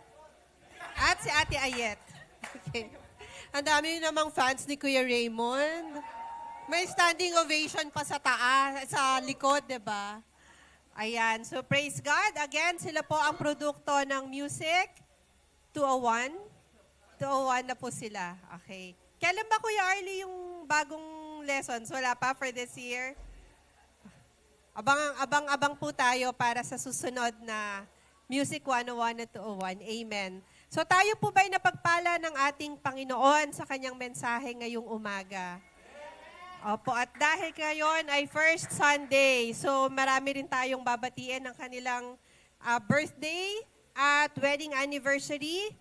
At si Ate Ayet. Okay. Ang dami namang fans ni Kuya Raymond. May standing ovation pa sa taas, sa likod, di ba? Ayan. So, praise God. Again, sila po ang produkto ng Music 201. 201 na po sila. Okay. Kailan ba, Kuya Arlie, yung bagong lessons? Wala pa for this year? Abang po tayo para sa susunod na Music 101 at 201. Amen. So tayo po ba'y napagpala ng ating Panginoon sa kanyang mensahe ngayong umaga? Opo, at dahil ngayon ay first Sunday, so marami rin tayong babatiin ng kanilang birthday at wedding anniversary.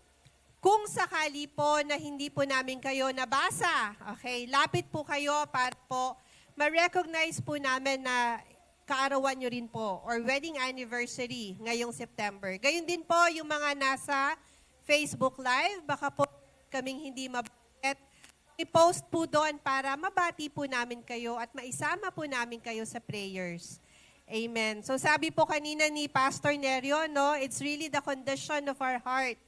Kung sakali po na hindi po namin kayo nabasa, okay, lapit po kayo para po ma-recognize po namin na kaarawan nyo rin po or wedding anniversary ngayong September. Gayun din po yung mga nasa Facebook Live, baka po kaming hindi mabait. I-post po doon para mabati po namin kayo at maisama po namin kayo sa prayers. Amen. So sabi po kanina ni Pastor Nerio, no, it's really the condition of our heart.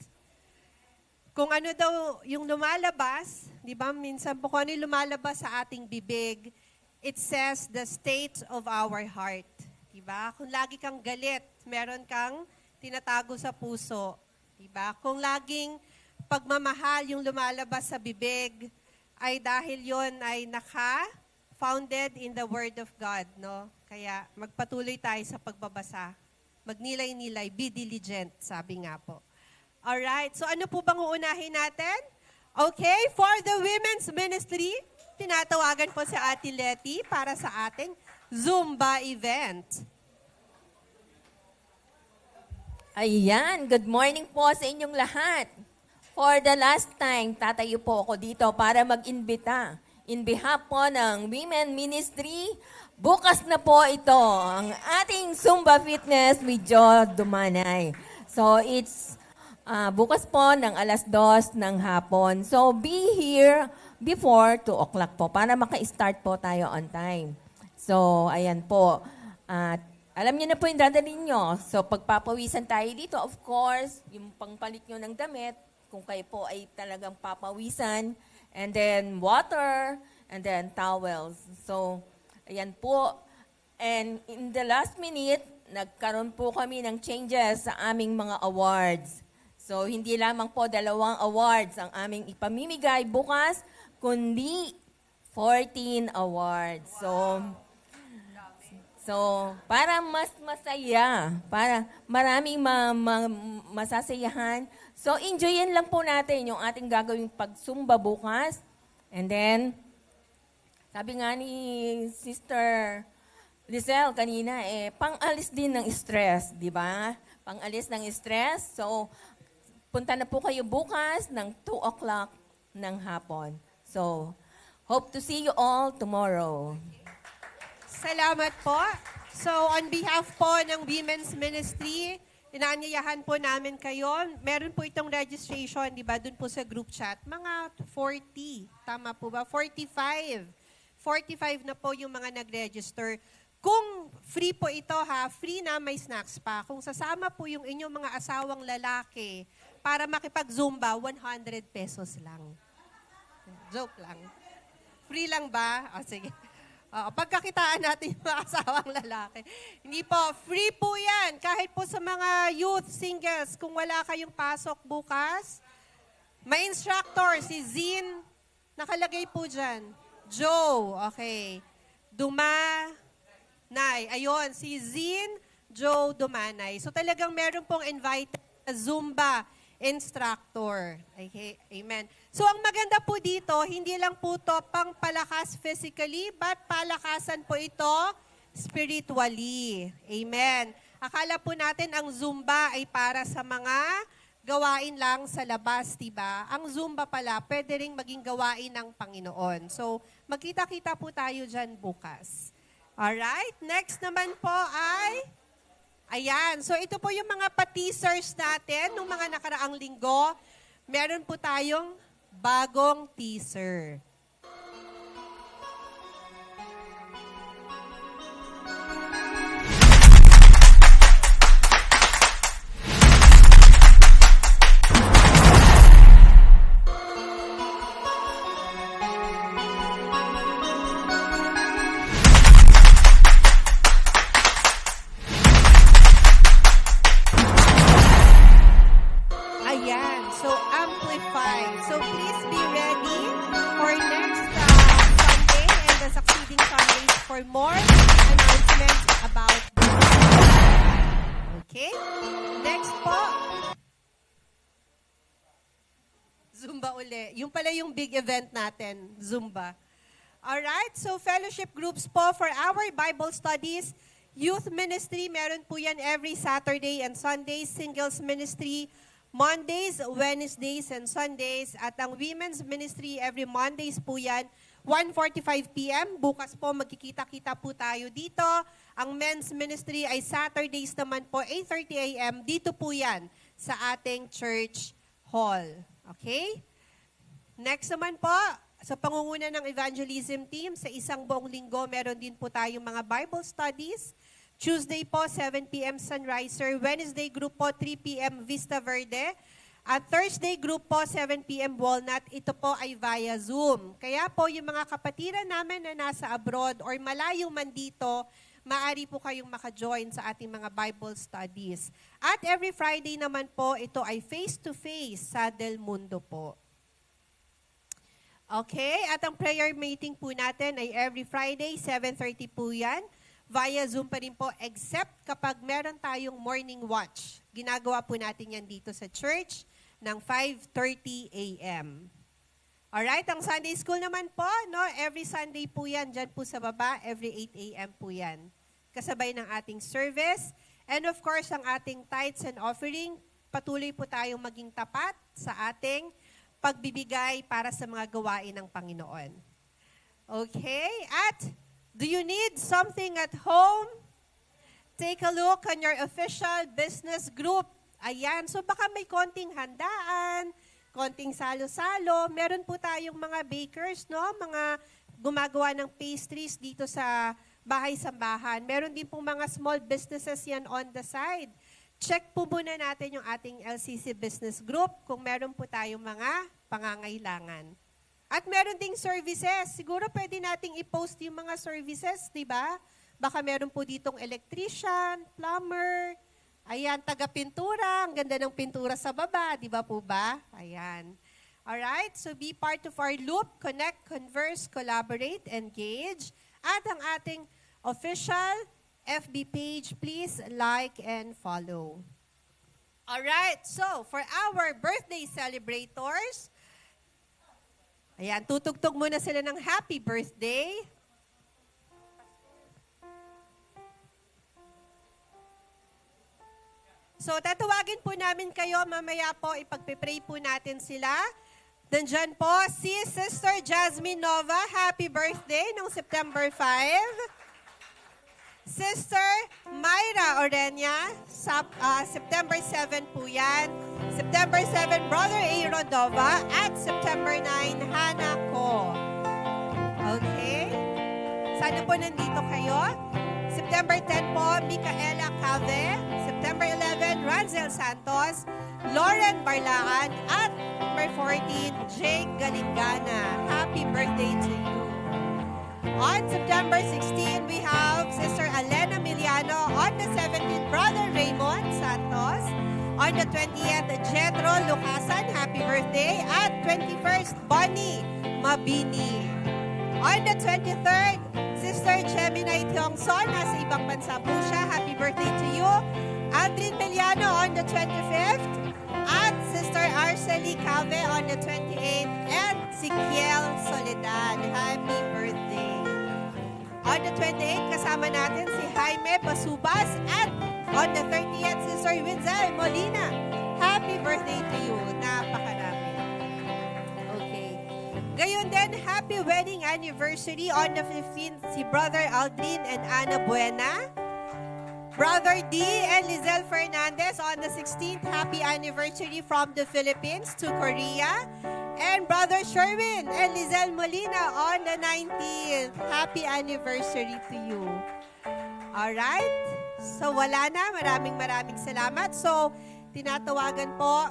Kung ano daw yung lumalabas, di ba, minsan po kung ano yung lumalabas sa ating bibig, it says the state of our heart. Di ba? Kung lagi kang galit, meron kang tinatago sa puso. Diba? Kung laging pagmamahal yung lumalabas sa bibig, ay dahil yon ay naka-founded in the Word of God. No? Kaya magpatuloy tayo sa pagbabasa. Magnilay-nilay, be diligent, sabi nga po. Alright, so ano po bang uunahin natin? Okay, for the women's ministry, tinatawagan po si Ate Letty para sa ating Zumba event. Ayan, good morning po sa inyong lahat. For the last time, tatayo po ako dito para mag-imbita. In behalf po ng Women Ministry, bukas na po ito, ang ating Zumba Fitness with Jo Dumanay. So it's bukas po ng 2:00 ng hapon. So be here before 2 o'clock po para maka-start po tayo on time. So ayan po. At alam niyo na po yung dadalhin nyo. So, pagpapawisan tayo dito, of course, yung pangpalit nyo ng damit, kung kayo po ay talagang papawisan, and then water, and then towels. So, ayan po. And in the last minute, nagkaroon po kami ng changes sa aming mga awards. So, hindi lamang po 2 awards ang aming ipamimigay bukas, kundi 14 awards. So, para mas masaya, para maraming masasayahan. So, enjoyin lang po natin yung ating gagawing pagsumba bukas. And then, sabi nga ni Sister Lizelle kanina, pang-alis din ng stress, di ba? Pang-alis ng stress. So, punta na po kayo bukas ng 2 o'clock ng hapon. So, hope to see you all tomorrow. Salamat po. So, on behalf po ng Women's Ministry, inaanyayahan po namin kayo. Meron po itong registration, di ba, dun po sa group chat. Mga 40, tama po ba? 45. 45 na po yung mga nag-register. Kung free po ito ha, free na may snacks pa. Kung sasama po yung inyong mga asawang lalaki para makipag-zumba, 100 pesos lang. Joke lang. Free lang ba? O sige. Pagkakitaan natin yung mga asawang lalaki. Hindi po, free po yan. Kahit po sa mga youth singles, kung wala kayong pasok bukas, may instructor, si Zin Nakalagay po dyan. Joe, okay. Dumanay. Ayun, si Zin Joe Dumanay. So talagang meron pong invited na Zumba instructor. Okay, amen. So ang maganda po dito, hindi lang po to pang palakas physically, but palakasan po ito spiritually. Amen. Akala po natin ang Zumba ay para sa mga gawain lang sa labas, diba? Ang Zumba pala, pwede rin maging gawain ng Panginoon. So, magkita-kita po tayo dyan bukas. Alright, next naman po ay, ayan. So, ito po yung mga pa-teasers natin nung mga nakaraang linggo. Meron po tayong bagong teaser. Ayan, so amplified. So please be ready for next Sunday and the succeeding Sundays for more announcements about this. Okay? Next po, Zumba uli. Yung pala yung big event natin, Zumba. Alright, so fellowship groups po for our Bible studies. Youth ministry, meron po yan every Saturday and Sundays. Singles ministry, Mondays, Wednesdays, and Sundays. At ang women's ministry, every Mondays po yan, 1:45 p.m. Bukas po, magkikita-kita po tayo dito. Ang men's ministry ay Saturdays naman po, 8:30 a.m. Dito po yan sa ating church hall. Okay? Next naman po, sa pangunguna ng evangelism team, sa isang buong linggo, meron din po tayong mga Bible studies. Tuesday po, 7 p.m. Sunriser. Wednesday group po, 3 p.m. Vista Verde. At Thursday group po, 7 p.m. Walnut. Ito po ay via Zoom. Kaya po yung mga kapatiran namin na nasa abroad or malayo man dito, maaari po kayong maka-join sa ating mga Bible studies. At every Friday naman po, ito ay face-to-face sa Del Mundo po. Okay, at ang prayer meeting po natin ay every Friday, 7:30 po yan. Via Zoom pa rin po, except kapag meron tayong morning watch. Ginagawa po natin yan dito sa church ng 5:30 a.m. Alright, ang Sunday School naman po, no? Every Sunday po yan, dyan po sa baba, every 8 a.m. po yan. Kasabay ng ating service. And of course, ang ating tithes and offering, patuloy po tayong maging tapat sa ating pagbibigay para sa mga gawain ng Panginoon. Okay, at do you need something at home? Take a look on your official business group. Ayan, so baka may konting handaan, konting salo-salo. Meron po tayong mga bakers, no? Mga gumagawa ng pastries dito sa bahay-sambahan. Meron din po mga small businesses yan on the side. Check po muna natin yung ating LCC business group kung meron po tayong mga pangangailangan. At meron ding services. Siguro pwede nating i-post yung mga services, di ba? Baka meron po ditong electrician, plumber, ayan, taga-pintura. Ang ganda ng pintura sa baba, di ba po ba? Ayan. Alright, so be part of our loop. Connect, converse, collaborate, engage. At ang ating official FB page, please like and follow. Alright, so for our birthday celebrators, ayan, tutugtog muna sila ng happy birthday. So, tatawagin po namin kayo. Mamaya po, ipagpipray po natin sila. Nandyan po si Sister Jasmine Nova. Happy birthday noong September 5. Sister Myra Orenia, September 7 po yan. September 7, Brother Aaron Nova. At September 9, Hannah Ko. Okay? Sana po nandito kayo. September 10 po, Micaela Cave. September 11, Ranzel Santos. Lauren Barlaan. At September 14, Jake Galingana. Happy birthday to you. On September 16, we have Sister Alena Miliano. On the 17th, Brother Raymond Santos. On the 20th, Jetro Lucasan. Happy birthday. At 21st, Bonnie Mabini. On the 23rd, Sister Gemini Tiongson, nasa ibang bansa po siya. Happy birthday to you. Aldrin Meliano on the 25th. At Sister Arcely Cave on the 28th. And si Kiel Soledad. Happy birthday. On the 28th, kasama natin si Jaime Pasubas. At on the 30th, Sister Winzel Molina. Happy birthday to you. Napakarami. Okay. Gayon din, happy wedding anniversary on the 15th si Brother Aldrin and Ana Buena. Brother D and Lizelle Fernandez on the 16th, happy anniversary from the Philippines to Korea. And Brother Sherwin and Lizelle Molina on the 19th, happy anniversary to you. Alright? So wala na, maraming salamat. So tinatawagan po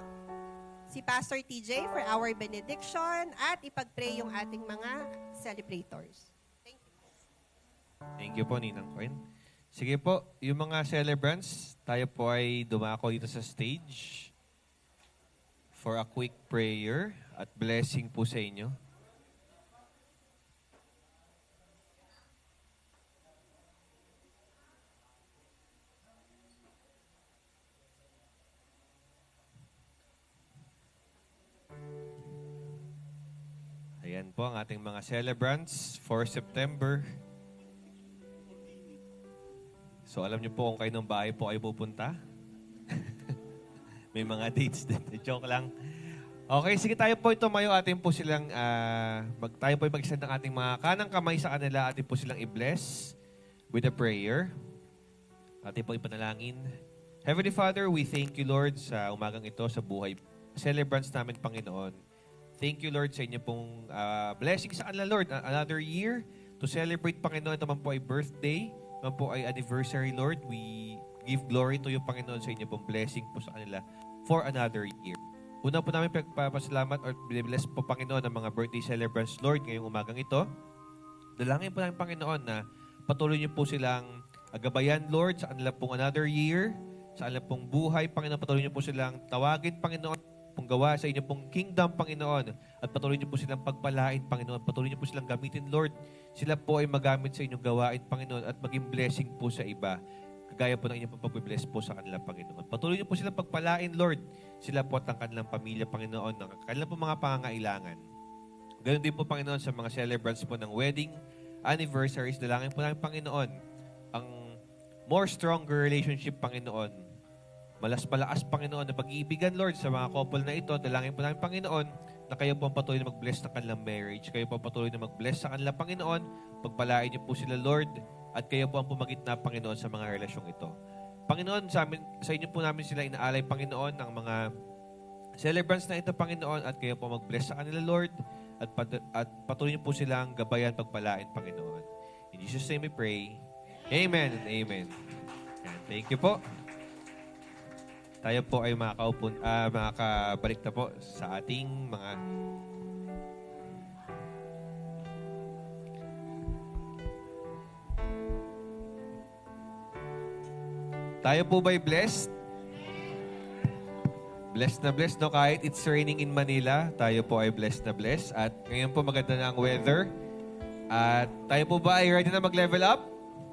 si Pastor TJ for our benediction at ipag-pray yung ating mga celebrators. Thank you. Thank you po, Ninang Coin. Sige po, yung mga celebrants, tayo po ay dumako dito sa stage for a quick prayer at blessing po sa inyo. Ayan po ang ating mga celebrants for September. So alam niyo po kung kayo ng bahay po ay pupunta. May mga dates din. Joke lang. Okay, sige tayo po tumayo. Atin po silang, tayo po mag-extend ng ating mga kanang kamay sa kanila. Atin po silang i-bless with a prayer. Atin po ipanalangin. Heavenly Father, we thank you, Lord, sa umagang ito, sa buhay celebrants namin, Panginoon. Thank you, Lord, sa inyo pong blessing sa kanila, Lord. Another year to celebrate, Panginoon. Ito man po ay birthday. Ito man po ay anniversary, Lord. We give glory to you, Panginoon, sa inyo pong blessing po sa kanila for another year. Una po namin pagpapasalamat or bless po, Panginoon, ang mga birthday celebrants, Lord, ngayong umagang ito. Dalangin po namin, Panginoon, na patuloy niyo po silang agabayan, Lord, sa kanila pong another year, sa kanila pong buhay, Panginoon. Patuloy niyo po silang tawagin, Panginoon, pong gawa sa inyo pong kingdom, Panginoon. At patuloy niyo po silang pagpalain, Panginoon. Patuloy niyo po silang gamitin, Lord. Sila po ay magamit sa inyong gawain, Panginoon, at maging blessing po sa iba. Kagaya po ng inyong pagpabless po sa kanila, Panginoon. Patuloy niyo po silang pagpalain, Lord. Sila po at ang kanilang pamilya, Panginoon, ng kanilang po mga pangangailangan. Ganon din po, Panginoon, sa mga celebrants po ng wedding, anniversaries. Dalangin po namin, Panginoon, ang more stronger relationship, Panginoon. Malakas, Panginoon, na pag-iibigan, Lord, sa mga couple na ito. Dalangin po namin, Panginoon, na kayo po ang patuloy na mag-bless ng kanilang marriage. Kayo po ang patuloy na mag-bless sa kanilang, Panginoon. Pagpalain niyo po sila, Lord, at kayo po ang pumagitna, Panginoon, sa mga relasyong ito. Panginoon, sa inyo po namin sila inaalay, Panginoon, ng mga celebrants na ito, Panginoon, at kayo po mag-bless sa kanila, Lord, at patuloy niyo po silang gabayan, pagpalain, Panginoon. In Jesus' name we pray. Amen and amen. And thank you po. Tayo po ay makakabalik na po sa ating mga tayo po ba'y blessed? Blessed na blessed, no? Kahit it's raining in Manila, tayo po ay blessed na blessed. At ngayon po maganda na ang weather. At tayo po ba ay ready na mag-level up?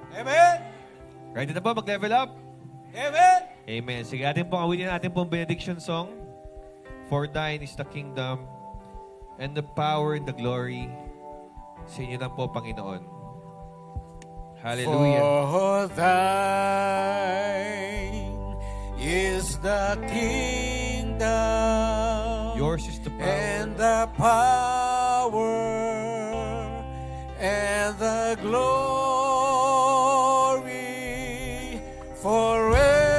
Amen! Ready na po mag-level up? Amen! Amen. Sige, atin pong awitin natin pong benediction song. For thine is the kingdom and the power and the glory. Sa inyo lang po, Panginoon. Hallelujah. For thine is the kingdom. Yours is the power. And the power and the glory forever.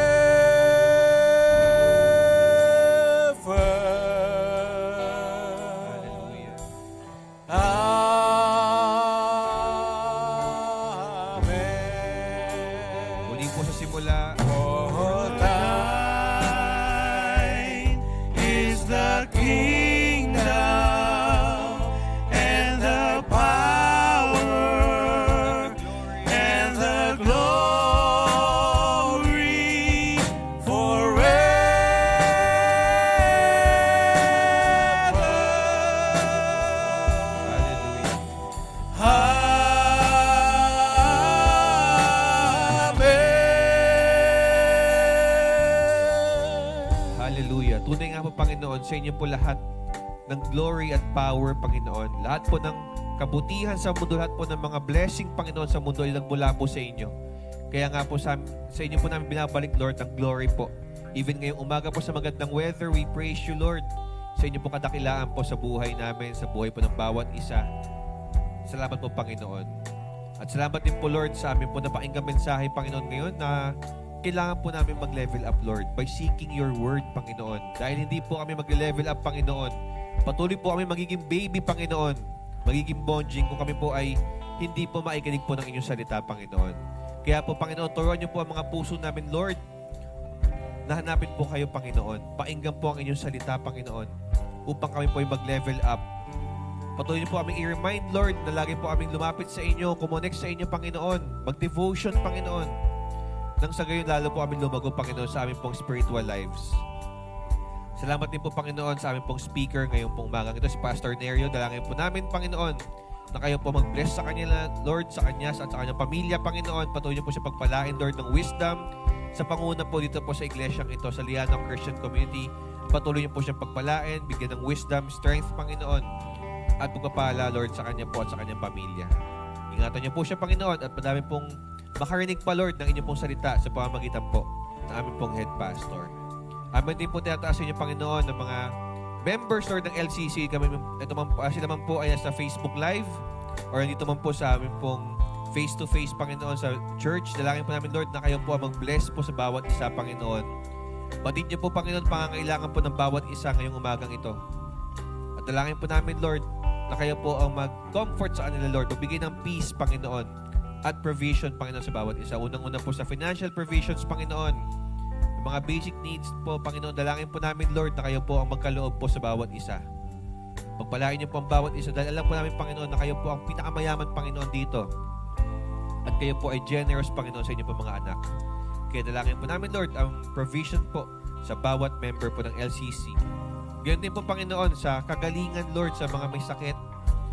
Thine is the kingdom Panginoon, sa inyo po lahat ng glory at power, Panginoon. Lahat po ng kabutihan sa mundo, lahat po ng mga blessing, Panginoon, sa mundo ay nagmula po sa inyo. Kaya nga po sa inyo po namin binabalik, Lord, ang glory po. Even ngayong umaga po sa magandang weather, we praise you, Lord. Sa inyo po kadakilaan po sa buhay namin, sa buhay po ng bawat isa. Salamat po, Panginoon. At salamat din po, Lord, sa amin po na pakinggan mensahe, Panginoon, ngayon na kailangan po namin mag-level up, Lord, by seeking your word, Panginoon. Dahil hindi po kami mag-level up, Panginoon. Patuloy po kami magiging baby, Panginoon. Magiging bonjing kung kami po ay hindi po maikinig po ng inyong salita, Panginoon. Kaya po, Panginoon, turuan niyo po ang mga puso namin, Lord, na hanapin po kayo, Panginoon. Painggan po ang inyong salita, Panginoon, upang kami po ay mag-level up. Patuloy niyo po aming i-remind, Lord, na lagi po aming lumapit sa inyo, kumonect sa inyo, Panginoon. Mag-devotion, Panginoon. Nang sa gayon, lalo po aming lumago, Panginoon, sa aming pong spiritual lives. Salamat din po, Panginoon, sa aming pong speaker ngayong pong umagang ito, si Pastor Nerio. Dalangin po namin, Panginoon, na kayo po mag-bless sa kanya, Lord, sa kanya at sa kanyang pamilya, Panginoon. Patuloy niyo po siya pagpalain, Lord, ng wisdom sa panguna po dito po sa iglesyang ito, sa Lianong Christian Community. Patuloy niyo po siyang pagpalain, bigyan ng wisdom, strength, Panginoon, at pagpapala, Lord, sa kanya po at sa kanyang pamilya. Ingatan niyo po siya, Panginoon, at madami pong makarinig pa, Lord, ng inyong pong salita sa pamamagitan po ng aming pong head pastor. Amin din po tinataas sa inyo, Panginoon, ng mga members, Lord, ng LCC. Sila man po ay sa Facebook Live or dito man po sa amin pong face-to-face, Panginoon, sa church. Dalangin po namin, Lord, na kayo po mag-bless po sa bawat isa, Panginoon. Batid niyo po, Panginoon, pangangailangan po ng bawat isa ngayong umagang ito. At dalangin po namin, Lord, na kayo po ang mag-comfort sa kanila, Lord. Magbigay ng peace, Panginoon, at provision, Panginoon, sa bawat isa. Unang-una po sa financial provisions, Panginoon. Yung mga basic needs po, Panginoon, dalangin po namin, Lord, na kayo po ang magkaloob po sa bawat isa. Pagpalain niyo po ang bawat isa dahil alam po namin, Panginoon, na kayo po ang pinakamayaman, Panginoon, dito. At kayo po ay generous, Panginoon, sa inyo po mga anak. Kaya dalangin po namin, Lord, ang provision po sa bawat member po ng LCC. Ganyan din po, Panginoon, sa kagalingan, Lord, sa mga may sakit,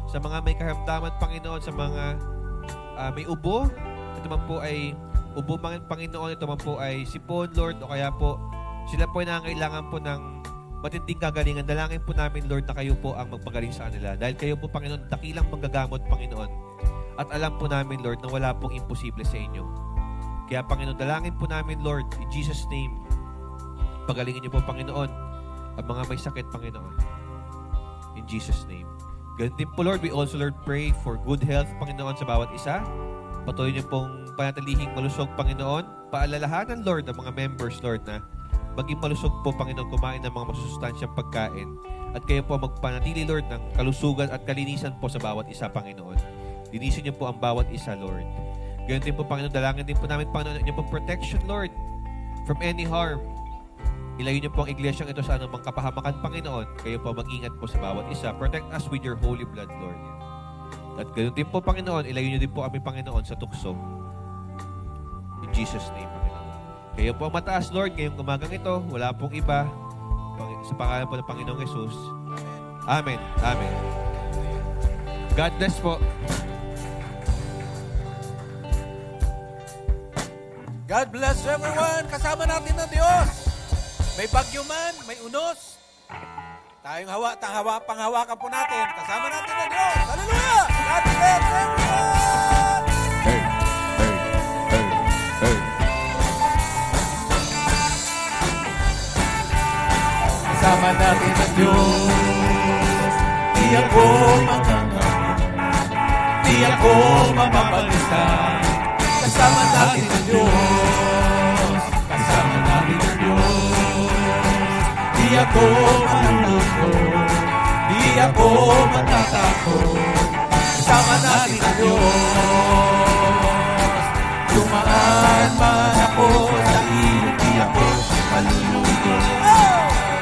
sa mga may karamdaman, Panginoon, sa mga may ubo. Ito man po ay ubo, Panginoon. Ito man po ay sipon, Lord, o kaya po sila po ay nangangailangan po ng matinding kagalingan. Dalangin po namin, Lord, na kayo po ang magpagaling sa kanila. Dahil kayo po, Panginoon, dakilang manggagamot, Panginoon. At alam po namin, Lord, na wala pong imposible sa inyo. Kaya, Panginoon, dalangin po namin, Lord, in Jesus' name, pagalingin niyo po, Panginoon, ang mga may sakit, Panginoon. In Jesus' name. Ganun din po, Lord, we also, Lord, pray for good health, Panginoon, sa bawat isa. Patuloy niyo pong panatilihing malusog, Panginoon. Paalalahanan, Lord, ang mga members, Lord, na maging malusog po, Panginoon, kumain ng mga masusustansyang pagkain. At kayo po magpanatili, Lord, ng kalusugan at kalinisan po sa bawat isa, Panginoon. Linisin niyo po ang bawat isa, Lord. Ganyan din po, Panginoon, dalangin din po namin, Panginoon, niyo pong protection, Lord, from any harm. Ilayo niyo po ang iglesyang ito sa anumang kapahamakan, Panginoon. Kayo po mag-ingat po sa bawat isa. Protect us with your holy blood, Lord. At ganyan din po, Panginoon, ilayo niyo din po kami, Panginoon, sa tukso. In Jesus' name, Panginoon. Kayo po ang mataas, Lord, ngayong umagang ito. Wala pong iba. Sa pangalan po ng Panginoong Jesus. Amen. Amen. God bless po. God bless everyone. Kasama natin ng Diyos. May bagyo man, may unos. Tayong panghawakan po natin. Kasama natin ng Diyos. Hallelujah! God bless everyone! Kasama natin ng Diyos. Di ako makakama. Di ako mapapaglista. Kasama natin ang Diyos. Kasama natin ang Diyos. Di ako malulungkot. Di ako matatakot. Kasama natin ang Diyos. Dumaan man ako sa iyo. Di ako malulungkot.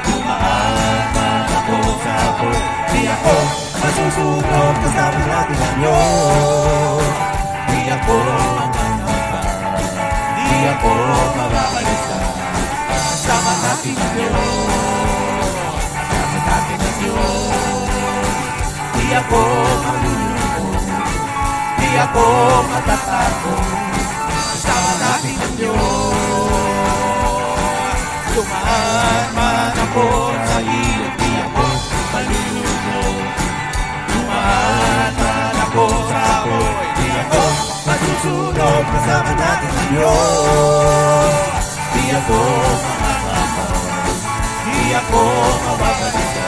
Dumaan man ako sa ako. Di ako masusunod. Kasama natin ang Diyos. Di ako di ako mababalista. Kasama natin ang Diyos. Kasama natin ang Diyos. Di ako malulungkot. Di ako matatakot. Kasama natin ang Diyos. Dumaan man ako sa iyo. kasama natin ang Diyos. Di ako makakapag, di ako mababalito.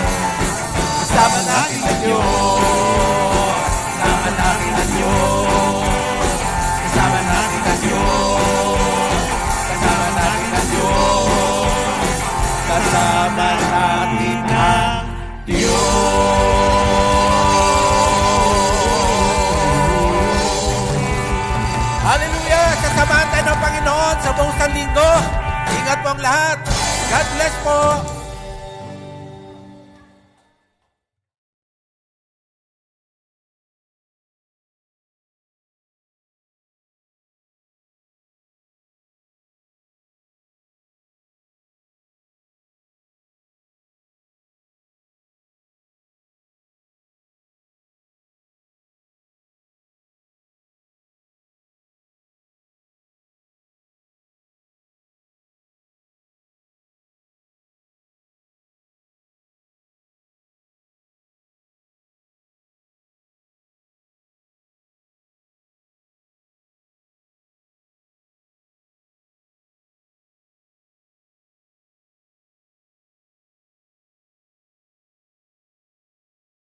Kasama natin ang Diyos, kasama natin ang Diyos, kasama natin ang Diyos, kasama natin ang Diyos, kasama natin ang Hallelujah! Sasamahan tayo ng Panginoon sa buong sanlinggo. Ingat po ang lahat. God bless po.